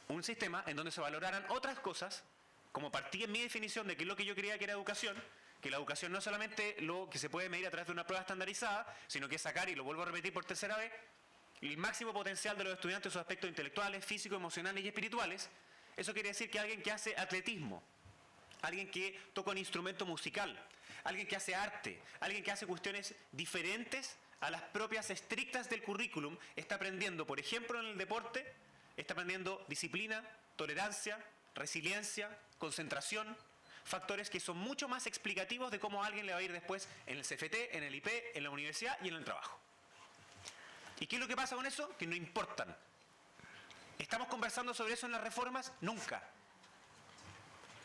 Un sistema en donde se valoraran otras cosas, como partí en mi definición de qué es lo que yo creía que era educación, que la educación no es solamente lo que se puede medir a través de una prueba estandarizada, sino que es sacar, y lo vuelvo a repetir por tercera vez, el máximo potencial de los estudiantes en sus aspectos intelectuales, físicos, emocionales y espirituales. Eso quiere decir que alguien que hace atletismo, alguien que toca un instrumento musical, alguien que hace arte, alguien que hace cuestiones diferentes a las propias estrictas del currículum, está aprendiendo, por ejemplo, en el deporte, está aprendiendo disciplina, tolerancia, resiliencia, concentración, factores que son mucho más explicativos de cómo a alguien le va a ir después en el CFT, en el IP, en la universidad y en el trabajo. ¿Y qué es lo que pasa con eso? Que no importan. ¿Estamos conversando sobre eso en las reformas? Nunca.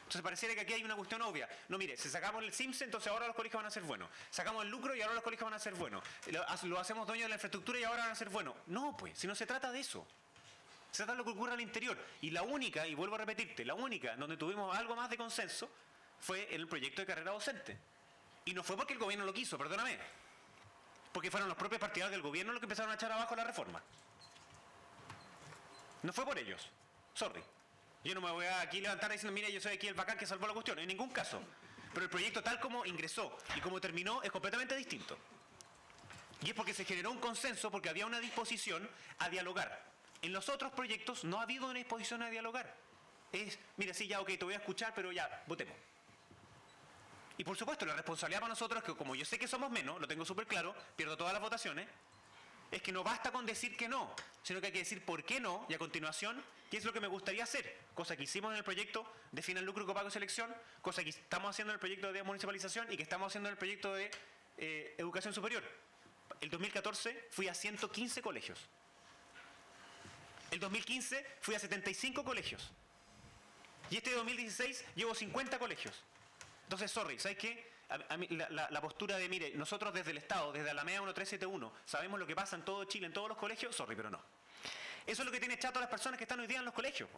Entonces pareciera que aquí hay una cuestión obvia. No, mire, si sacamos el CIMSE, entonces ahora los colegios van a ser buenos. Sacamos el lucro y ahora los colegios van a ser buenos. Lo hacemos dueños de la infraestructura y ahora van a ser buenos. No, pues, si no se trata de eso. Se trata de lo que ocurre al interior. Y la única, y vuelvo a repetirte, la única donde tuvimos algo más de consenso fue en el proyecto de carrera docente. Y no fue porque el gobierno lo quiso, perdóname. Porque fueron los propios partidarios del gobierno los que empezaron a echar abajo la reforma. No fue por ellos. Sorry. Yo no me voy a aquí levantar diciendo, mira, yo soy aquí el bacán que salvó la cuestión. En ningún caso. Pero el proyecto tal como ingresó y como terminó es completamente distinto. Y es porque se generó un consenso, porque había una disposición a dialogar. En los otros proyectos no ha habido una disposición a dialogar. Es, mira, sí, ya, ok, te voy a escuchar, pero ya, votemos. Y por supuesto, la responsabilidad para nosotros, que como yo sé que somos menos, lo tengo súper claro, pierdo todas las votaciones, es que no basta con decir que no, sino que hay que decir por qué no, y a continuación, qué es lo que me gustaría hacer. Cosa que hicimos en el proyecto de final lucro, copago y selección, cosa que estamos haciendo en el proyecto de municipalización y que estamos haciendo en el proyecto de educación superior. El 2014 fui a 115 colegios. El 2015 fui a 75 colegios. Y este 2016 llevo 50 colegios. Entonces, sorry, ¿sabes qué? A mí, la postura de, mire, nosotros desde el Estado, desde Alameda 1371, sabemos lo que pasa en todo Chile, en todos los colegios, sorry, pero no. Eso es lo que tiene chato a las personas que están hoy día en los colegios,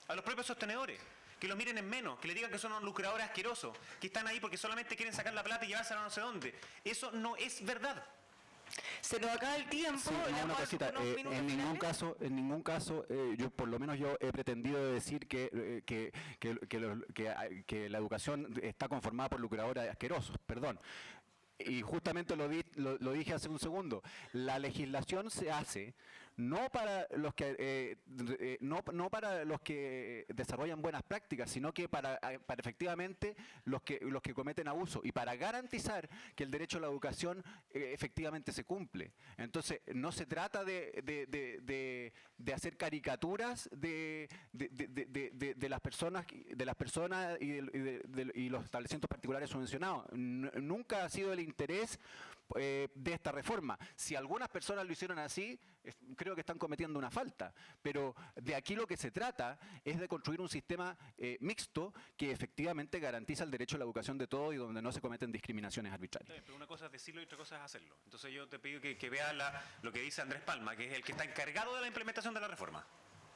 a los propios sostenedores, que los miren en menos, que les digan que son unos lucradores asquerosos, que están ahí porque solamente quieren sacar la plata y llevársela a no sé dónde. Eso no es verdad. Se nos acaba el tiempo. Sí, le no, una damos cosita, unos minutos en ningún finales. caso, yo por lo menos yo he pretendido decir que la educación está conformada por lucradores asquerosos, perdón. Y justamente lo dije hace un segundo. La legislación se hace no para los que no para los que desarrollan buenas prácticas, sino que para efectivamente los que cometen abuso y para garantizar que el derecho a la educación efectivamente se cumple. Entonces no se trata de hacer caricaturas de las personas y los establecimientos particulares subvencionados. Nunca ha sido el interés de esta reforma. Si algunas personas lo hicieron así, creo que están cometiendo una falta. Pero de aquí lo que se trata es de construir un sistema mixto que efectivamente garantiza el derecho a la educación de todos y donde no se cometen discriminaciones arbitrarias. Pero una cosa es decirlo y otra cosa es hacerlo. Entonces yo te pido que veas lo que dice Andrés Palma, que es el que está encargado de la implementación de la reforma.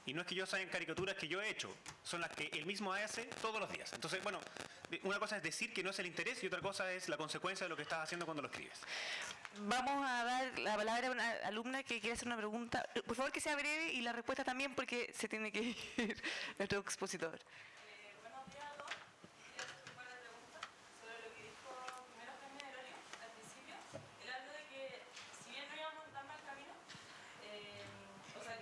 Y no es que yo sea en caricaturas que yo he hecho, son las que él mismo hace todos los días. Entonces, bueno, una cosa es decir que no es el interés y otra cosa es la consecuencia de lo que estás haciendo cuando lo escribes. Vamos a dar la palabra a una alumna que quiere hacer una pregunta. Por favor, que sea breve y la respuesta también porque se tiene que ir nuestro expositor. Buenos días a todos. Quiero hacer un par de preguntas sobre lo que dijo primero Jaime Delorio al principio. Él habló de que si bien no íbamos tan mal camino, o sea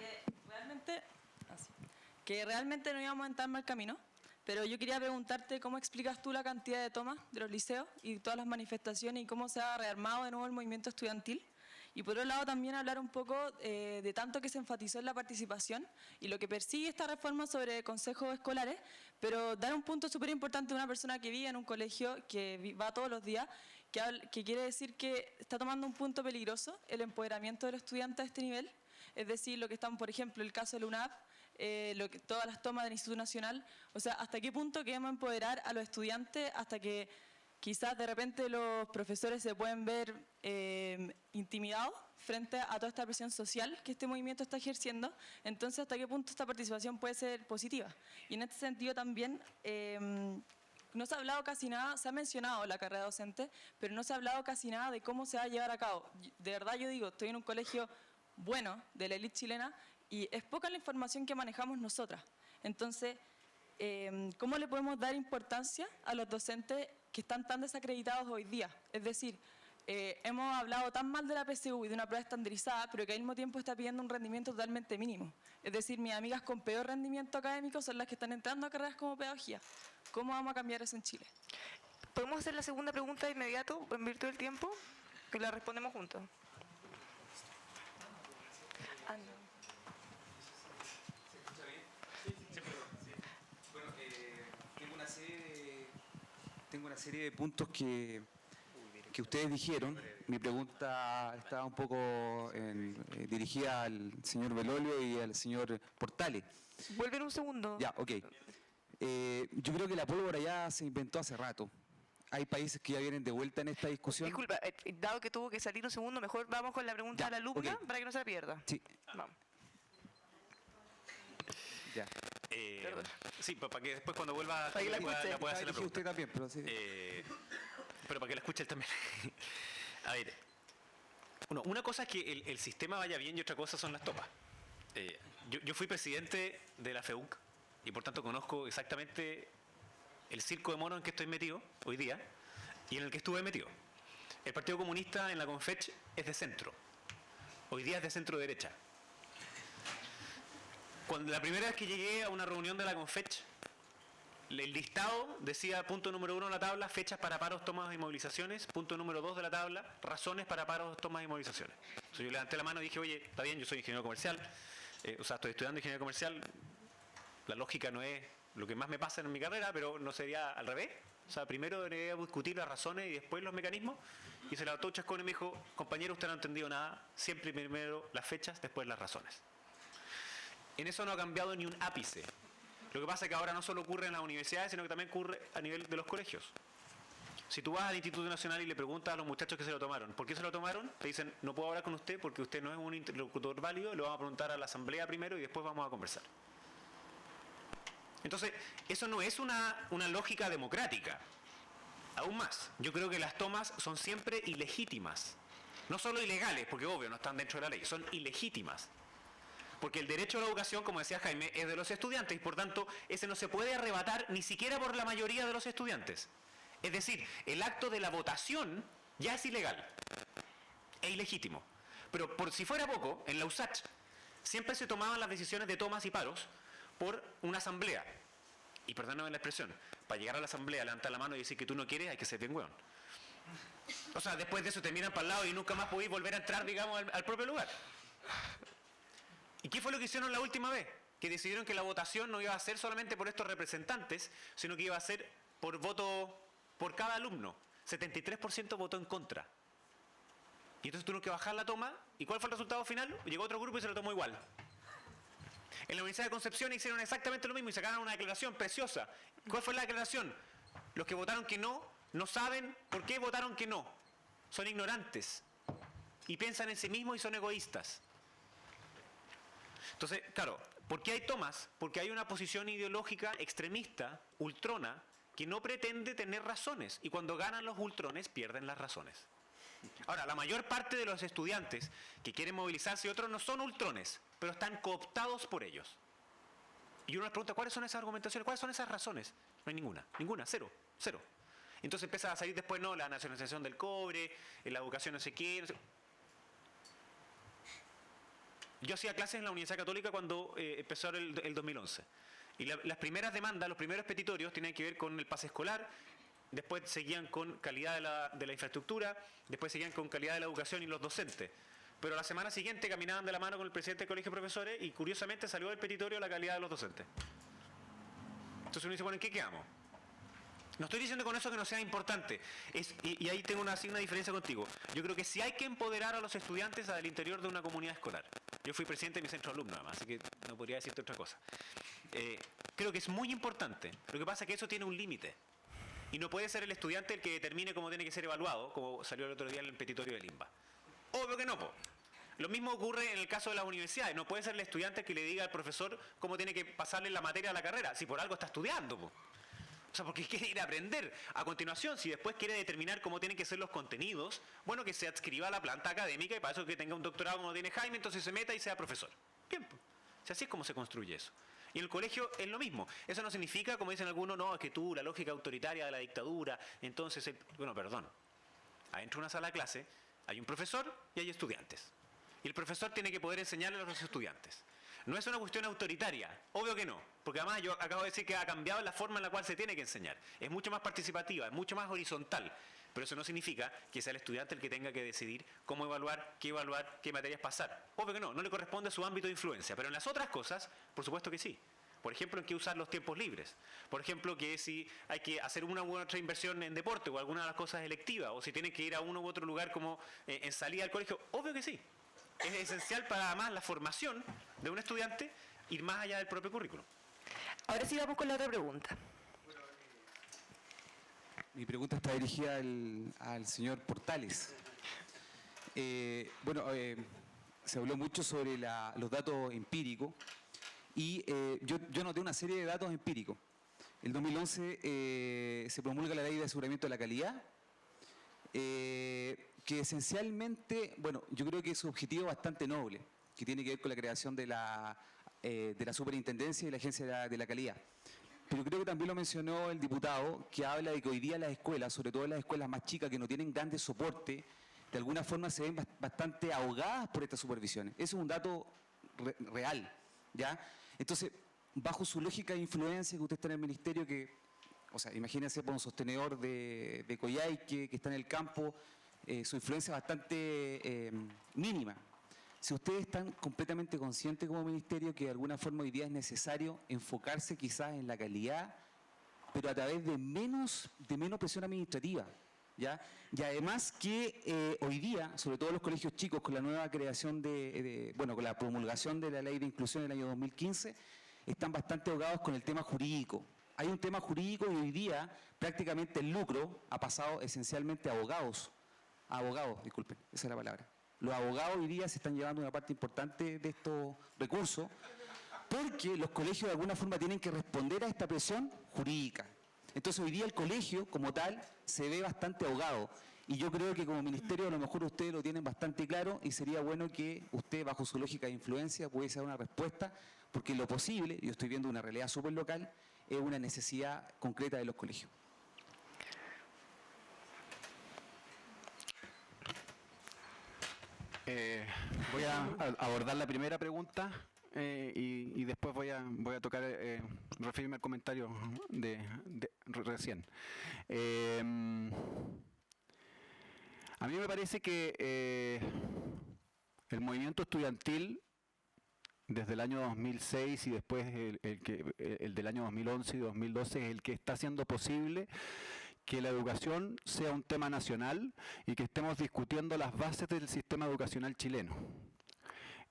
que realmente no íbamos en tan mal camino, pero yo quería preguntarte cómo explicas tú la cantidad de tomas de los liceos y todas las manifestaciones y cómo se ha rearmado de nuevo el movimiento estudiantil. Y por otro lado también hablar un poco de tanto que se enfatizó en la participación y lo que persigue esta reforma sobre consejos escolares, pero dar un punto súper importante de una persona que vive en un colegio, que va todos los días, que quiere decir que está tomando un punto peligroso el empoderamiento de los estudiantes a este nivel, es decir, lo que están, por ejemplo, el caso del UNAP, todas las tomas del Instituto Nacional, o sea, hasta qué punto queremos empoderar a los estudiantes hasta que quizás de repente los profesores se pueden ver intimidados frente a toda esta presión social que este movimiento está ejerciendo. Entonces, ¿hasta qué punto esta participación puede ser positiva? Y en este sentido también no se ha hablado casi nada, se ha mencionado la carrera docente, pero no se ha hablado casi nada de cómo se va a llevar a cabo. De verdad yo digo, estoy en un colegio bueno de la élite chilena y es poca la información que manejamos nosotras. Entonces, ¿cómo le podemos dar importancia a los docentes que están tan desacreditados hoy día? Es decir, hemos hablado tan mal de la PSU y de una prueba estandarizada, pero que al mismo tiempo está pidiendo un rendimiento totalmente mínimo. Es decir, mis amigas con peor rendimiento académico son las que están entrando a carreras como pedagogía. ¿Cómo vamos a cambiar eso en Chile? ¿Podemos hacer la segunda pregunta de inmediato en virtud del tiempo? Que la respondemos juntos. Ah, no. Bueno, tengo una serie de puntos que ustedes dijeron. Mi pregunta estaba un poco dirigida al señor Belolio y al señor Portales. Vuelven un segundo. Ya, ok. Yo creo que la pólvora ya se inventó hace rato. Hay países que ya vienen de vuelta en esta discusión. Disculpa, dado que tuvo que salir un segundo, mejor vamos con la pregunta Ya, a la alumna ok. para que no se la pierda. Sí, Vamos. ya. Perdón. Sí, para que después cuando vuelva Para que la escuche. la pueda hacer la Dije pregunta. usted también, pero sí. Pero para que la escuche él también. A ver, una cosa es que el sistema vaya bien y otra cosa son las tomas. Yo fui presidente de la FEUC y por tanto conozco exactamente el circo de monos en que estoy metido hoy día y en el que estuve metido. El Partido Comunista en la Confech es de centro. Hoy día es de centro derecha. Cuando la primera vez que llegué a una reunión de la Confech, el listado decía punto número 1 de la tabla, fechas para paros, tomas y movilizaciones. Punto número 2 de la tabla, razones para paros, tomas y movilizaciones. Entonces yo levanté la mano y dije, oye, está bien, yo soy ingeniero comercial, estoy estudiando ingeniería comercial, la lógica no es lo que más me pasa en mi carrera, pero no sería al revés. O sea, primero debería discutir las razones y después los mecanismos. Y se levantó Chascón y me dijo, compañero, usted no ha entendido nada, siempre primero las fechas, después las razones. En eso no ha cambiado ni un ápice. Lo que pasa es que ahora no solo ocurre en las universidades, sino que también ocurre a nivel de los colegios. Si tú vas al Instituto Nacional y le preguntas a los muchachos que se lo tomaron, ¿por qué se lo tomaron? Te dicen, no puedo hablar con usted porque usted no es un interlocutor válido, lo vamos a preguntar a la asamblea primero y después vamos a conversar. Entonces, eso no es una lógica democrática. Aún más, yo creo que las tomas son siempre ilegítimas. No solo ilegales, porque obvio no están dentro de la ley, son ilegítimas. Porque el derecho a la educación, como decía Jaime, es de los estudiantes y por tanto ese no se puede arrebatar ni siquiera por la mayoría de los estudiantes. Es decir, el acto de la votación ya es ilegal e ilegítimo. Pero por si fuera poco, en la USACH siempre se tomaban las decisiones de tomas y paros por una asamblea. Y perdóname la expresión, para llegar a la asamblea, levantar la mano y decir que tú no quieres, hay que ser bien hueón. O sea, después de eso te miran para el lado y nunca más podéis volver a entrar, digamos, al propio lugar. ¿Y qué fue lo que hicieron la última vez? Que decidieron que la votación no iba a ser solamente por estos representantes, sino que iba a ser por voto por cada alumno. 73% votó en contra. Y entonces tuvieron que bajar la toma. ¿Y cuál fue el resultado final? Llegó otro grupo y se lo tomó igual. En la Universidad de Concepción hicieron exactamente lo mismo y sacaron una declaración preciosa. ¿Cuál fue la declaración? Los que votaron que no saben por qué votaron que no. Son ignorantes. Y piensan en sí mismos y son egoístas. Entonces, claro, ¿por qué hay tomas? Porque hay una posición ideológica extremista, ultrona, que no pretende tener razones. Y cuando ganan los ultrones, pierden las razones. Ahora, la mayor parte de los estudiantes que quieren movilizarse y otros no son ultrones, pero están cooptados por ellos. Y uno les pregunta, ¿cuáles son esas argumentaciones? ¿Cuáles son esas razones? No hay ninguna, cero. Entonces empieza a salir después, no, la nacionalización del cobre, la educación no sé qué, no sé. Yo hacía clases en la Universidad Católica cuando empezó el 2011. Y las primeras demandas, los primeros petitorios tenían que ver con el pase escolar, después seguían con calidad de la infraestructura, después seguían con calidad de la educación y los docentes. Pero la semana siguiente caminaban de la mano con el presidente del Colegio de Profesores y curiosamente salió del petitorio la calidad de los docentes. Entonces uno dice, bueno, ¿en qué quedamos? No estoy diciendo con eso que no sea importante, y ahí tengo una diferencia contigo. Yo creo que sí hay que empoderar a los estudiantes al interior de una comunidad escolar. Yo fui presidente de mi centro de alumnos, además, así que no podría decirte otra cosa. Creo que es muy importante. Lo que pasa es que eso tiene un límite. Y no puede ser el estudiante el que determine cómo tiene que ser evaluado, como salió el otro día en el petitorio del INBA. Obvio que no, po. Lo mismo ocurre en el caso de las universidades. No puede ser el estudiante el que le diga al profesor cómo tiene que pasarle la materia a la carrera, si por algo está estudiando, po. O sea, porque quiere ir a aprender. A continuación, si después quiere determinar cómo tienen que ser los contenidos, bueno, que se adscriba a la planta académica y para eso que tenga un doctorado como tiene Jaime, entonces se meta y sea profesor. Bien, pues. O sea, así es como se construye eso. Y en el colegio es lo mismo. Eso no significa, como dicen algunos, no, es que tú, la lógica autoritaria de la dictadura, entonces, bueno, perdón. Adentro de una sala de clase hay un profesor y hay estudiantes. Y el profesor tiene que poder enseñarle a los estudiantes. No es una cuestión autoritaria, obvio que no, porque además yo acabo de decir que ha cambiado la forma en la cual se tiene que enseñar. Es mucho más participativa, es mucho más horizontal, pero eso no significa que sea el estudiante el que tenga que decidir cómo evaluar, qué materias pasar. Obvio que no le corresponde a su ámbito de influencia, pero en las otras cosas, por supuesto que sí. Por ejemplo, en qué usar los tiempos libres. Por ejemplo, que si hay que hacer una u otra inversión en deporte o alguna de las cosas electivas, o si tienen que ir a uno u otro lugar como en salida del colegio, obvio que sí. Es esencial para además la formación de un estudiante ir más allá del propio currículum. Ahora sí vamos con la otra pregunta. Mi pregunta está dirigida al señor Portales. Se habló mucho sobre los datos empíricos Y yo noté una serie de datos empíricos. El 2011 se promulga la Ley de Aseguramiento de la Calidad, que esencialmente, bueno, yo creo que su objetivo es bastante noble, que tiene que ver con la creación de la Superintendencia y la Agencia de la Calidad. Pero creo que también lo mencionó el diputado, que habla de que hoy día las escuelas, sobre todo las escuelas más chicas que no tienen grandes soporte, de alguna forma se ven bastante ahogadas por estas supervisiones. Ese es un dato real, ¿ya? Entonces, bajo su lógica de influencia que usted está en el ministerio, o sea, imagínense por un sostenedor de Coyhaique que está en el campo, su influencia es bastante mínima. Si ustedes están completamente conscientes como ministerio que de alguna forma hoy día es necesario enfocarse quizás en la calidad, pero a través de menos presión administrativa, ¿ya? Y además que hoy día, sobre todo los colegios chicos, con la nueva creación con la promulgación de la Ley de Inclusión en el año 2015, están bastante ahogados con el tema jurídico. Hay un tema jurídico y hoy día prácticamente el lucro ha pasado esencialmente a abogados, disculpen, esa es la palabra. Los abogados hoy día se están llevando una parte importante de estos recursos porque los colegios de alguna forma tienen que responder a esta presión jurídica. Entonces hoy día el colegio como tal se ve bastante ahogado y yo creo que como ministerio a lo mejor ustedes lo tienen bastante claro y sería bueno que usted bajo su lógica de influencia pudiese dar una respuesta porque lo posible, yo estoy viendo una realidad súper local, es una necesidad concreta de los colegios. Voy a abordar la primera pregunta y después voy a tocar, referirme al comentario de recién. A mí me parece que el movimiento estudiantil desde el año 2006 y después el del año 2011 y 2012 es el que está haciendo posible que la educación sea un tema nacional y que estemos discutiendo las bases del sistema educacional chileno.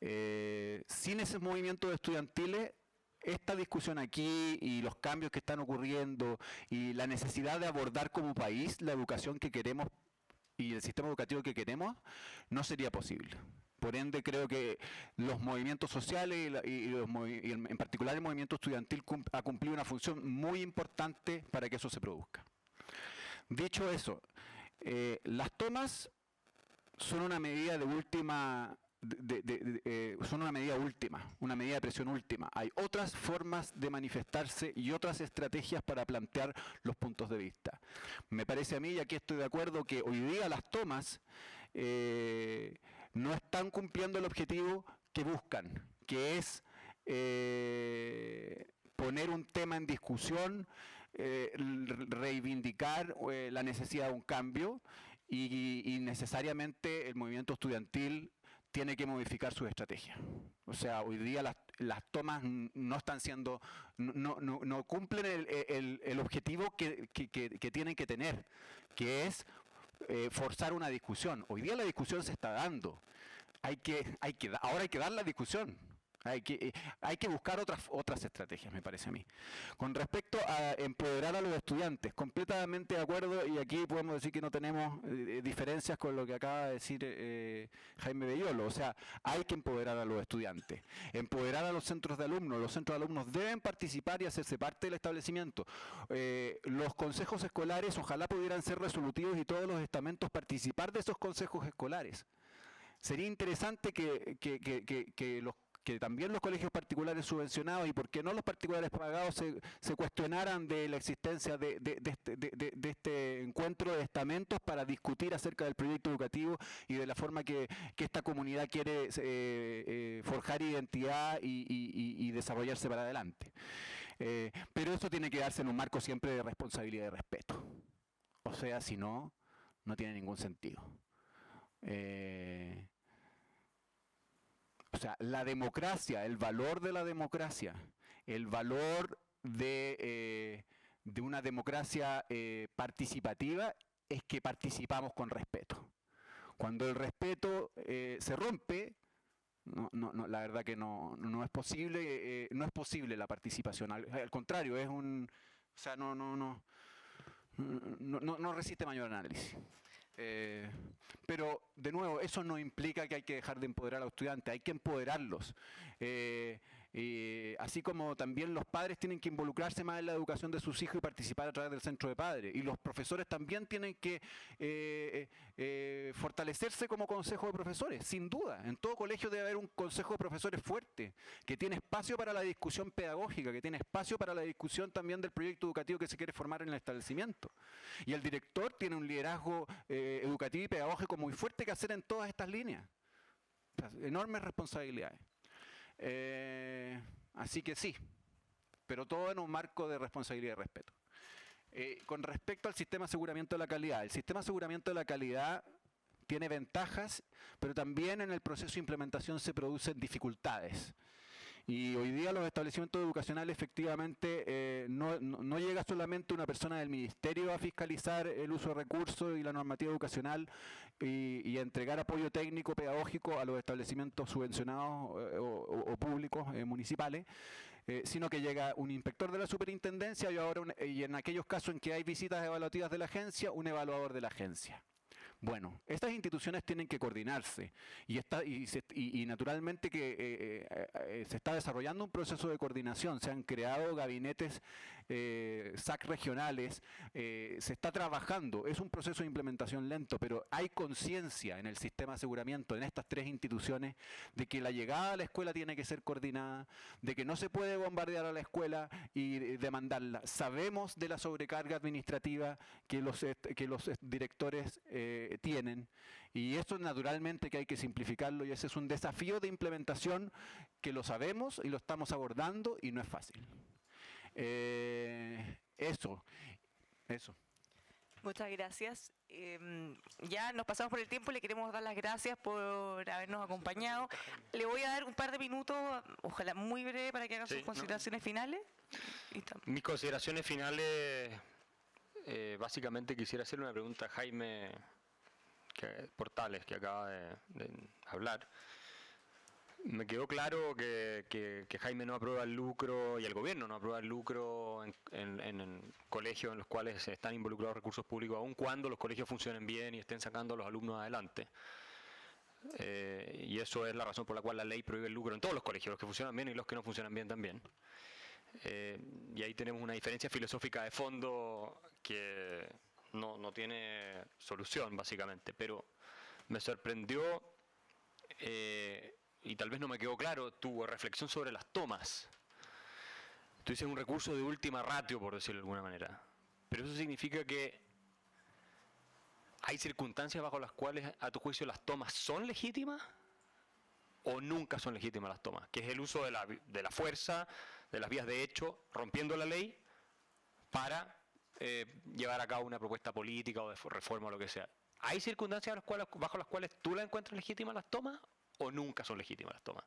Sin esos movimientos estudiantiles, esta discusión aquí y los cambios que están ocurriendo y la necesidad de abordar como país la educación que queremos y el sistema educativo que queremos, no sería posible. Por ende, creo que los movimientos sociales y en particular el movimiento estudiantil ha cumplido una función muy importante para que eso se produzca. Dicho eso, las tomas son una medida de última, una medida de presión última. Hay otras formas de manifestarse y otras estrategias para plantear los puntos de vista. Me parece a mí, y aquí estoy de acuerdo, que hoy día las tomas no están cumpliendo el objetivo que buscan, que es poner un tema en discusión, reivindicar la necesidad de un cambio y necesariamente el movimiento estudiantil tiene que modificar su estrategia. O sea, hoy día las tomas no están siendo, no cumplen el objetivo que tienen que tener, que es forzar una discusión. Hoy día la discusión se está dando. Ahora hay que dar la discusión. Hay que buscar otras estrategias, me parece a mí. Con respecto a empoderar a los estudiantes, completamente de acuerdo, y aquí podemos decir que no tenemos diferencias con lo que acaba de decir Jaime Bellolo. O sea, hay que empoderar a los estudiantes, empoderar a los centros de alumnos. Los centros de alumnos deben participar y hacerse parte del establecimiento. Los consejos escolares ojalá pudieran ser resolutivos y todos los estamentos participar de esos consejos escolares. Sería interesante que también los colegios particulares subvencionados y por qué no los particulares pagados se cuestionaran de la existencia de este encuentro de estamentos para discutir acerca del proyecto educativo y de la forma que esta comunidad quiere forjar identidad y desarrollarse para adelante. Pero eso tiene que darse en un marco siempre de responsabilidad y de respeto. O sea, si no, no tiene ningún sentido. O sea, la democracia, el valor de la democracia, el valor de una democracia participativa es que participamos con respeto. Cuando el respeto se rompe, la verdad que no es posible, no es posible la participación. Al contrario, es un, o sea, no resiste mayor análisis. Pero, de nuevo, eso no implica que hay que dejar de empoderar a los estudiantes, hay que empoderarlos. Así como también los padres tienen que involucrarse más en la educación de sus hijos y participar a través del centro de padres. Y los profesores también tienen que fortalecerse como consejo de profesores, sin duda. En todo colegio debe haber un consejo de profesores fuerte, que tiene espacio para la discusión pedagógica, que tiene espacio para la discusión también del proyecto educativo que se quiere formar en el establecimiento. Y el director tiene un liderazgo educativo y pedagógico muy fuerte que hacer en todas estas líneas. O sea, enormes responsabilidades. Así que sí, pero todo en un marco de responsabilidad y respeto. Con respecto al sistema de aseguramiento de la calidad, el sistema de aseguramiento de la calidad tiene ventajas, pero también en el proceso de implementación se producen dificultades. Y hoy día los establecimientos educacionales efectivamente no llega solamente una persona del ministerio a fiscalizar el uso de recursos y la normativa educacional y a entregar apoyo técnico pedagógico a los establecimientos subvencionados o públicos municipales, sino que llega un inspector de la superintendencia y en aquellos casos en que hay visitas evaluativas de la agencia, un evaluador de la agencia. Bueno, estas instituciones tienen que coordinarse y naturalmente que se está desarrollando un proceso de coordinación, se han creado gabinetes SAC regionales, se está trabajando, es un proceso de implementación lento, pero hay conciencia en el sistema de aseguramiento, en estas tres instituciones, de que la llegada a la escuela tiene que ser coordinada, de que no se puede bombardear a la escuela y demandarla. Sabemos de la sobrecarga administrativa que los directores tienen, y eso naturalmente que hay que simplificarlo, y ese es un desafío de implementación que lo sabemos y lo estamos abordando y no es fácil. Eso. Muchas gracias. Ya nos pasamos por el tiempo, le queremos dar las gracias por habernos acompañado. Le voy a dar un par de minutos, ojalá muy breve, para que hagan sus consideraciones finales. Mis consideraciones finales, básicamente quisiera hacerle una pregunta a Jaime Portales, que acaba de hablar. Me quedó claro que Jaime no aprueba el lucro y el gobierno no aprueba el lucro en colegios en los cuales están involucrados recursos públicos, aun cuando los colegios funcionen bien y estén sacando a los alumnos adelante. Y eso es la razón por la cual la ley prohíbe el lucro en todos los colegios, los que funcionan bien y los que no funcionan bien también. Y ahí tenemos una diferencia filosófica de fondo que no tiene solución, básicamente. Pero me sorprendió, y tal vez no me quedó claro, tu reflexión sobre las tomas. Tú dices un recurso de última ratio, por decirlo de alguna manera. Pero eso significa que hay circunstancias bajo las cuales, a tu juicio, las tomas son legítimas o nunca son legítimas las tomas, que es el uso de la fuerza, de las vías de hecho, rompiendo la ley para llevar a cabo una propuesta política o de reforma o lo que sea. ¿Hay circunstancias bajo las cuales tú la encuentras legítimas las tomas o nunca son legítimas las tomas?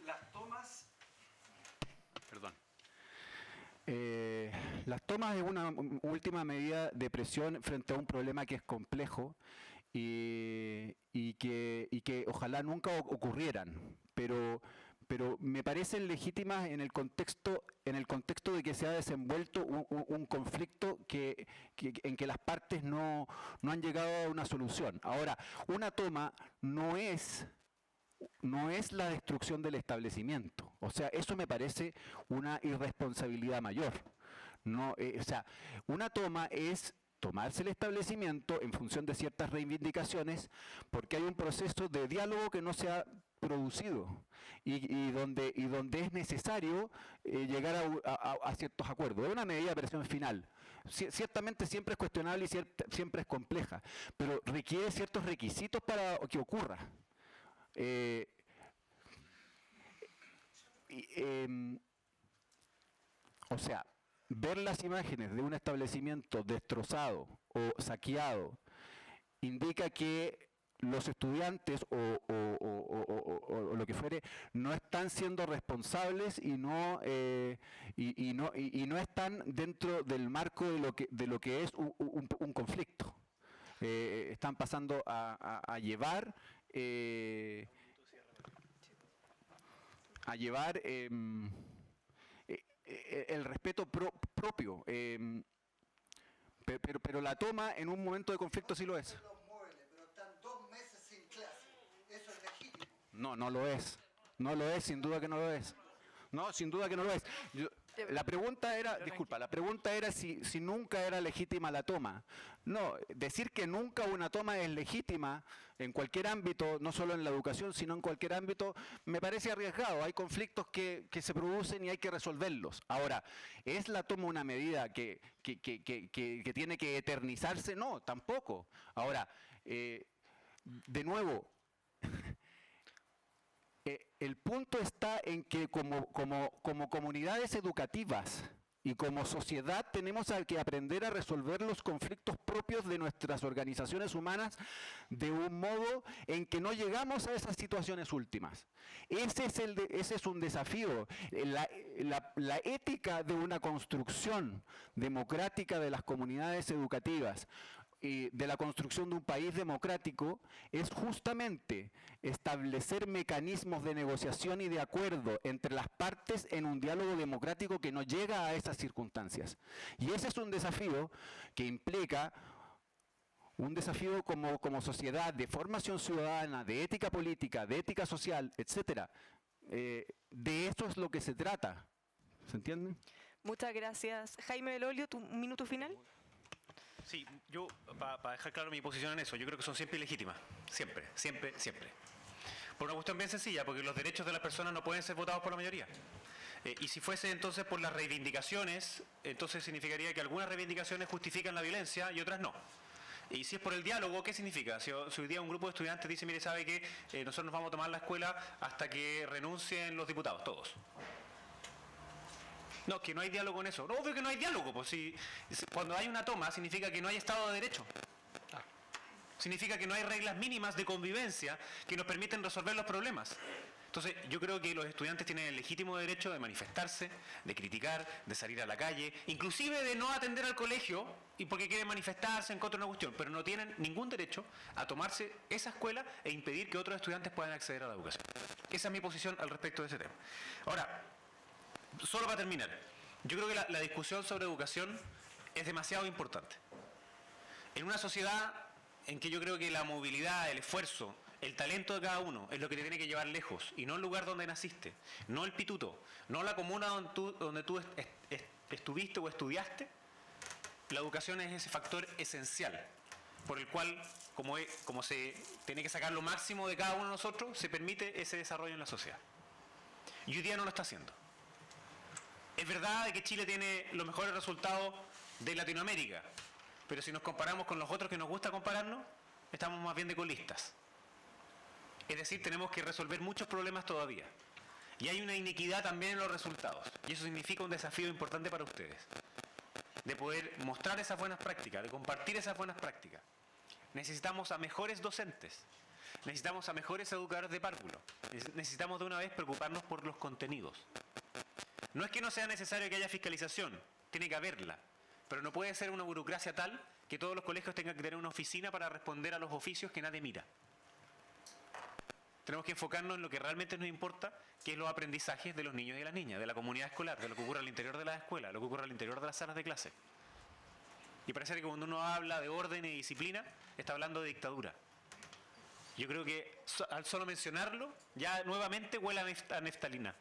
Las tomas... Perdón. Las tomas es una última medida de presión frente a un problema que es complejo y que ojalá nunca ocurrieran, pero me parecen legítimas en el contexto de que se ha desenvuelto un conflicto en que las partes no han llegado a una solución. Ahora, una toma no es la destrucción del establecimiento. O sea, eso me parece una irresponsabilidad mayor. O sea, una toma es tomarse el establecimiento en función de ciertas reivindicaciones porque hay un proceso de diálogo que no se ha producido y donde es necesario llegar a ciertos acuerdos. Es una medida de presión final. Ciertamente siempre es cuestionable y siempre es compleja, pero requiere ciertos requisitos para que ocurra. O sea, ver las imágenes de un establecimiento destrozado o saqueado indica que los estudiantes o lo que fuere no están siendo responsables y no están dentro del marco de lo que es un conflicto. Están pasando a llevar el respeto propio, pero la toma en un momento de conflicto sí lo es. No lo es. No lo es, sin duda que no lo es. No, sin duda que no lo es. La pregunta era, disculpa, la pregunta era si nunca era legítima la toma. No, decir que nunca una toma es legítima en cualquier ámbito, no solo en la educación, sino en cualquier ámbito, me parece arriesgado. Hay conflictos que se producen y hay que resolverlos. Ahora, ¿es la toma una medida que tiene que eternizarse? No, tampoco. Ahora, de nuevo, el punto está en que como comunidades educativas y como sociedad tenemos que aprender a resolver los conflictos propios de nuestras organizaciones humanas de un modo en que no llegamos a esas situaciones últimas. Ese es un desafío. La ética de una construcción democrática de las comunidades educativas, y de la construcción de un país democrático es justamente establecer mecanismos de negociación y de acuerdo entre las partes en un diálogo democrático que no llega a esas circunstancias. Y ese es un desafío que implica un desafío como sociedad de formación ciudadana, de ética política, de ética social, etcétera. De eso es lo que se trata. ¿Se entiende? Muchas gracias. Jaime Belolio, tu minuto final. Sí, yo, para dejar claro mi posición en eso, yo creo que son siempre ilegítimas. Siempre, siempre, siempre. Por una cuestión bien sencilla, porque los derechos de las personas no pueden ser votados por la mayoría. Y si fuese entonces por las reivindicaciones, entonces significaría que algunas reivindicaciones justifican la violencia y otras no. Y si es por el diálogo, ¿qué significa? Si hoy día un grupo de estudiantes dice, mire, ¿sabe qué? Nosotros nos vamos a tomar la escuela hasta que renuncien los diputados, todos. No, que no hay diálogo en eso. No, obvio que no hay diálogo. Pues si cuando hay una toma significa que no hay Estado de Derecho. Significa que no hay reglas mínimas de convivencia que nos permiten resolver los problemas. Entonces, yo creo que los estudiantes tienen el legítimo derecho de manifestarse, de criticar, de salir a la calle, inclusive de no atender al colegio y porque quieren manifestarse en contra de una cuestión, pero no tienen ningún derecho a tomarse esa escuela e impedir que otros estudiantes puedan acceder a la educación. Esa es mi posición al respecto de ese tema. Ahora, solo para terminar, yo creo que la discusión sobre educación es demasiado importante. En una sociedad en que yo creo que la movilidad, el esfuerzo, el talento de cada uno es lo que te tiene que llevar lejos, y no el lugar donde naciste, no el pituto, no la comuna donde tú estuviste o estudiaste, la educaón es ese factor esencial, por el cual, como se tiene que sacar lo máximo de cada uno de nosotros, se permite ese desarrollo en la sociedad. Y hoy día no lo está haciendo. Es verdad de que Chile tiene los mejores resultados de Latinoamérica, pero si nos comparamos con los otros que nos gusta compararnos, estamos más bien de colistas. Es decir, tenemos que resolver muchos problemas todavía. Y hay una inequidad también en los resultados. Y eso significa un desafío importante para ustedes. De poder mostrar esas buenas prácticas, de compartir esas buenas prácticas. Necesitamos a mejores docentes. Necesitamos a mejores educadores de párvulo. Necesitamos de una vez preocuparnos por los contenidos. No es que no sea necesario que haya fiscalización, tiene que haberla, pero no puede ser una burocracia tal que todos los colegios tengan que tener una oficina para responder a los oficios que nadie mira. Tenemos que enfocarnos en lo que realmente nos importa, que es los aprendizajes de los niños y de las niñas, de la comunidad escolar, de lo que ocurre al interior de la escuela, lo que ocurre al interior de las salas de clase. Y parece que cuando uno habla de orden y disciplina, está hablando de dictadura. Yo creo que al solo mencionarlo, ya nuevamente huele a naftalina.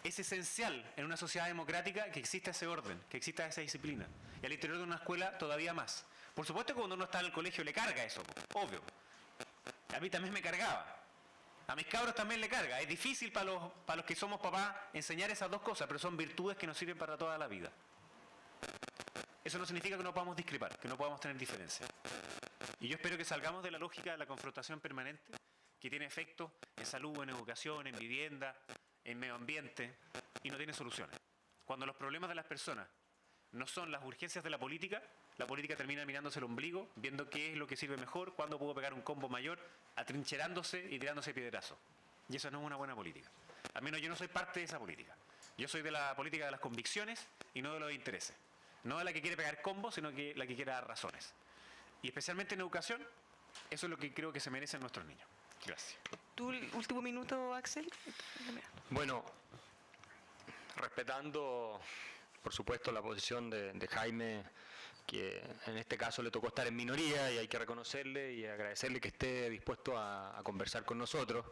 Es esencial en una sociedad democrática que exista ese orden, que exista esa disciplina. Y al interior de una escuela todavía más. Por supuesto que cuando uno está en el colegio le carga eso, obvio. A mí también me cargaba. A mis cabros también le carga. Es difícil para los que somos papás enseñar esas dos cosas, pero son virtudes que nos sirven para toda la vida. Eso no significa que no podamos discrepar, que no podamos tener diferencias. Y yo espero que salgamos de la lógica de la confrontación permanente, que tiene efectos en salud, en educación, en vivienda, en medio ambiente, y no tiene soluciones. Cuando los problemas de las personas no son las urgencias de la política termina mirándose el ombligo, viendo qué es lo que sirve mejor, cuándo puedo pegar un combo mayor, atrincherándose y tirándose piedrazos. Y eso no es una buena política. Al menos yo no soy parte de esa política. Yo soy de la política de las convicciones y no de los intereses. No de la que quiere pegar combos, sino que la que quiere dar razones. Y especialmente en educación, eso es lo que creo que se merecen nuestros niños. Gracias. ¿Tu último minuto, Axel? Bueno, respetando, por supuesto, la posición de Jaime que en este caso le tocó estar en minoría y hay que reconocerle y agradecerle que esté dispuesto a conversar con nosotros.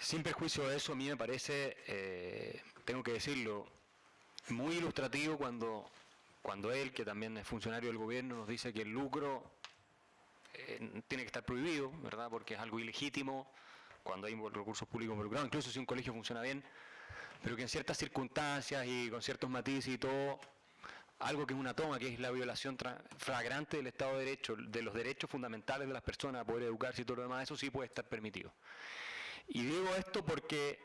Sin perjuicio de eso, a mí me parece, tengo que decirlo, muy ilustrativo cuando él, que también es funcionario del gobierno, nos dice que el lucro tiene que estar prohibido, ¿verdad? Porque es algo ilegítimo cuando hay recursos públicos involucrados, incluso si un colegio funciona bien, pero que en ciertas circunstancias y con ciertos matices y todo, algo que es una toma, que es la violación flagrante del Estado de Derecho, de los derechos fundamentales de las personas a poder educarse y todo lo demás, eso sí puede estar permitido. Y digo esto porque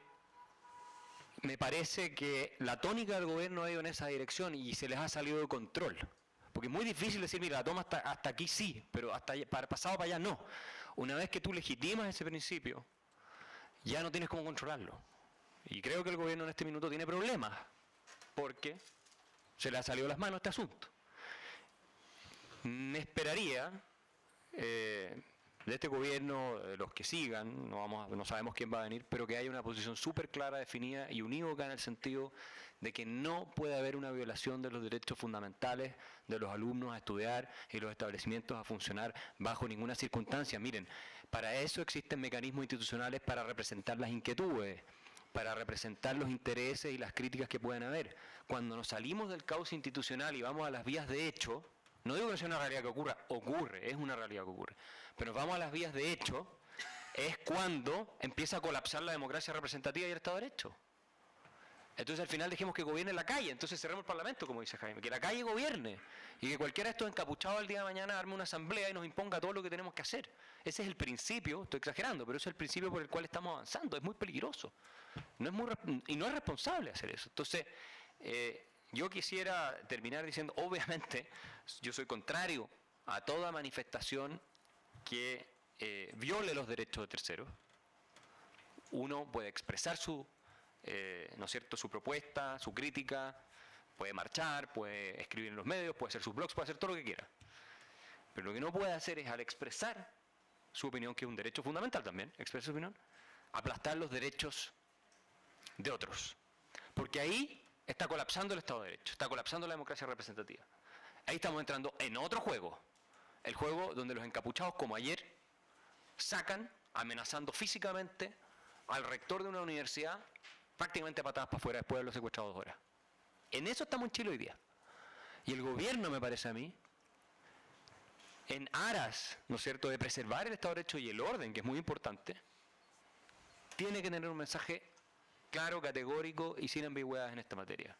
me parece que la tónica del gobierno ha ido en esa dirección y se les ha salido de control. Porque es muy difícil decir, mira, la toma hasta aquí sí, pero pasado para allá no. Una vez que tú legitimas ese principio, ya no tienes cómo controlarlo. Y creo que el gobierno en este minuto tiene problemas, porque se le ha salido de las manos este asunto. Me esperaría de este gobierno, los que sigan, no sabemos quién va a venir, pero que haya una posición súper clara, definida y unívoca en el sentido de que no puede haber una violación de los derechos fundamentales de los alumnos a estudiar y los establecimientos a funcionar bajo ninguna circunstancia. Miren, para eso existen mecanismos institucionales para representar las inquietudes, para representar los intereses y las críticas que pueden haber. Cuando nos salimos del caos institucional y vamos a las vías de hecho, no digo que no sea una realidad que ocurre, es una realidad que ocurre, pero vamos a las vías de hecho, es cuando empieza a colapsar la democracia representativa y el Estado de Derecho. Entonces al final dejemos que gobierne la calle, entonces cerremos el Parlamento, como dice Jaime, que la calle gobierne y que cualquiera de estos encapuchados el día de mañana arme una asamblea y nos imponga todo lo que tenemos que hacer. Ese es el principio, estoy exagerando, pero ese es el principio por el cual estamos avanzando, es muy peligroso y no es responsable hacer eso. Entonces, yo quisiera terminar diciendo, obviamente, yo soy contrario a toda manifestación que viole los derechos de terceros. Uno puede expresar ¿no es cierto?, su propuesta, su crítica, puede marchar, puede escribir en los medios, puede hacer sus blogs, puede hacer todo lo que quiera. Pero lo que no puede hacer es, al expresar su opinión, que es un derecho fundamental también, expresar su opinión, aplastar los derechos de otros. Porque ahí está colapsando el Estado de Derecho, está colapsando la democracia representativa. Ahí estamos entrando en otro juego, el juego donde los encapuchados, como ayer, sacan, amenazando físicamente al rector de una universidad, prácticamente patadas para afuera después de los secuestrados 2 horas. En eso estamos en Chile hoy día. Y el gobierno, me parece a mí, en aras, ¿no es cierto?, de preservar el Estado de Derecho y el orden, que es muy importante, tiene que tener un mensaje claro, categórico y sin ambigüedades en esta materia.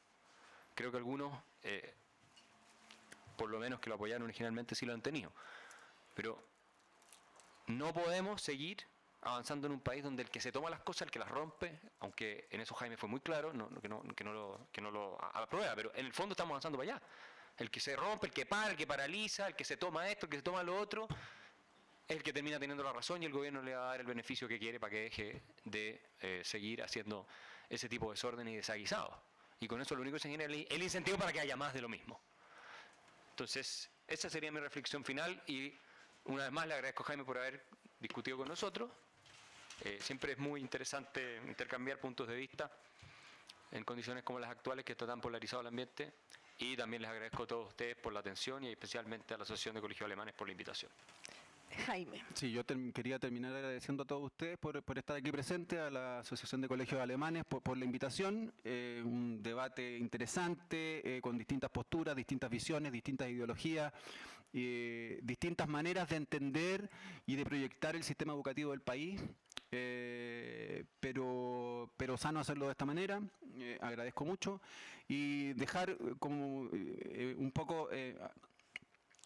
Creo que algunos, por lo menos que lo apoyaron originalmente, sí lo han tenido. Pero no podemos seguir avanzando en un país donde el que se toma las cosas, el que las rompe, aunque en eso Jaime fue muy claro, que no lo aprueba, pero en el fondo estamos avanzando para allá. El que se rompe, el que para, el que paraliza, el que se toma esto, el que se toma lo otro, es el que termina teniendo la razón y el gobierno le va a dar el beneficio que quiere para que deje de seguir haciendo ese tipo de desorden y desaguisado. Y con eso lo único que se genera es el incentivo para que haya más de lo mismo. Entonces, esa sería mi reflexión final y una vez más le agradezco a Jaime por haber discutido con nosotros. Siempre es muy interesante intercambiar puntos de vista en condiciones como las actuales, que está tan polarizado el ambiente, y también les agradezco a todos ustedes por la atención y especialmente a la Asociación de Colegios Alemanes por la invitación. Jaime. Sí, yo quería terminar agradeciendo a todos ustedes por estar aquí presentes, a la Asociación de Colegios Alemanes por la invitación. Un debate interesante, con distintas posturas, distintas visiones, distintas ideologías, distintas maneras de entender y de proyectar el sistema educativo del país. Pero sano hacerlo de esta manera. Agradezco mucho y dejar como un poco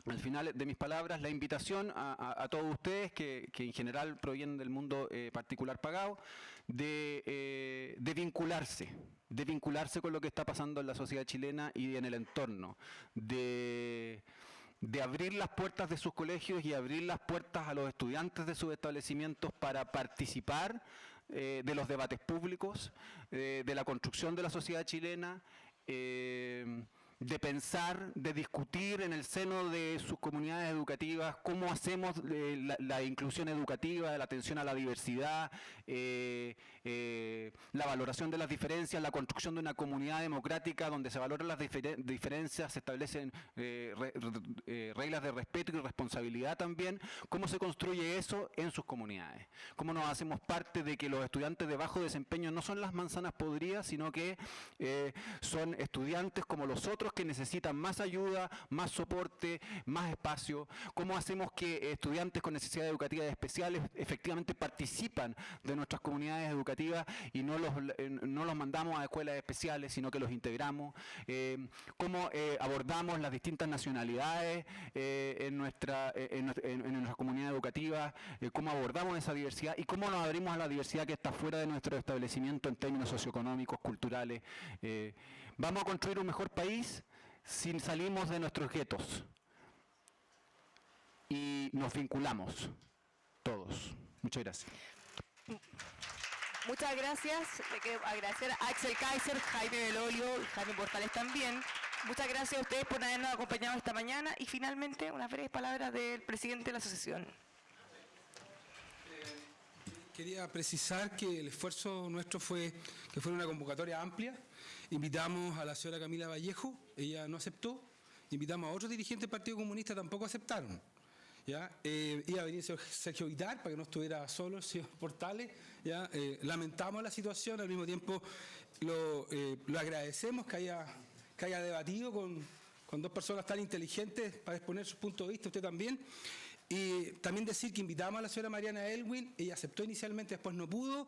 al final de mis palabras la invitación a todos ustedes que en general provienen del mundo particular pagado de vincularse con lo que está pasando en la sociedad chilena y en el entorno, de abrir las puertas de sus colegios y abrir las puertas a los estudiantes de sus establecimientos para participar de los debates públicos, de la construcción de la sociedad chilena, pensar, de discutir en el seno de sus comunidades educativas cómo hacemos la inclusión educativa, la atención a la diversidad, la valoración de las diferencias, la construcción de una comunidad democrática donde se valoran las diferencias, se establecen reglas de respeto y responsabilidad también. ¿Cómo se construye eso en sus comunidades? ¿Cómo nos hacemos parte de que los estudiantes de bajo desempeño no son las manzanas podridas, sino que son estudiantes como los otros que necesitan más ayuda, más soporte, más espacio? ¿Cómo hacemos que estudiantes con necesidades educativas especiales efectivamente participan de nuestras comunidades educativas y no los mandamos a escuelas especiales, sino que los integramos? ¿Cómo abordamos las distintas nacionalidades en nuestra comunidad educativa? ¿Cómo abordamos esa diversidad? ¿Y cómo nos abrimos a la diversidad que está fuera de nuestro establecimiento en términos socioeconómicos, culturales? Vamos a construir un mejor país si salimos de nuestros guetos y nos vinculamos todos. Muchas gracias. Muchas gracias. Le quiero agradecer a Axel Kaiser, Jaime Belolio y Jaime Portales también. Muchas gracias a ustedes por habernos acompañado esta mañana. Y finalmente, unas breves palabras del presidente de la asociación. Quería precisar que el esfuerzo nuestro fue que fue una convocatoria amplia. Invitamos a la señora Camila Vallejo, ella no aceptó. Invitamos a otros dirigentes del Partido Comunista, tampoco aceptaron. ¿Ya? Iba a venir el señor Sergio Vitar para que no estuviera solo el señor Portales. ¿Ya? Lamentamos la situación, al mismo tiempo lo agradecemos que haya debatido con dos personas tan inteligentes para exponer sus puntos de vista, usted también. Y también decir que invitamos a la señora Mariana Elwin, ella aceptó inicialmente, después no pudo.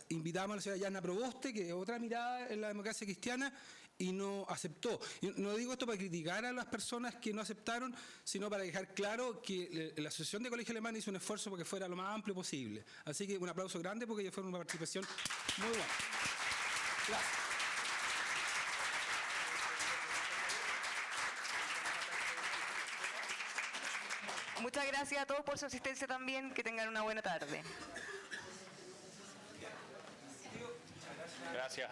Invitamos a la señora Yana Proboste, que es otra mirada en la democracia cristiana, y no aceptó. Y no digo esto para criticar a las personas que no aceptaron, sino para dejar claro que la Asociación de Colegio Alemán hizo un esfuerzo porque fuera lo más amplio posible. Así que un aplauso grande porque fue una participación muy buena. Gracias. Muchas gracias a todos por su asistencia también. Que tengan una buena tarde. Gracias.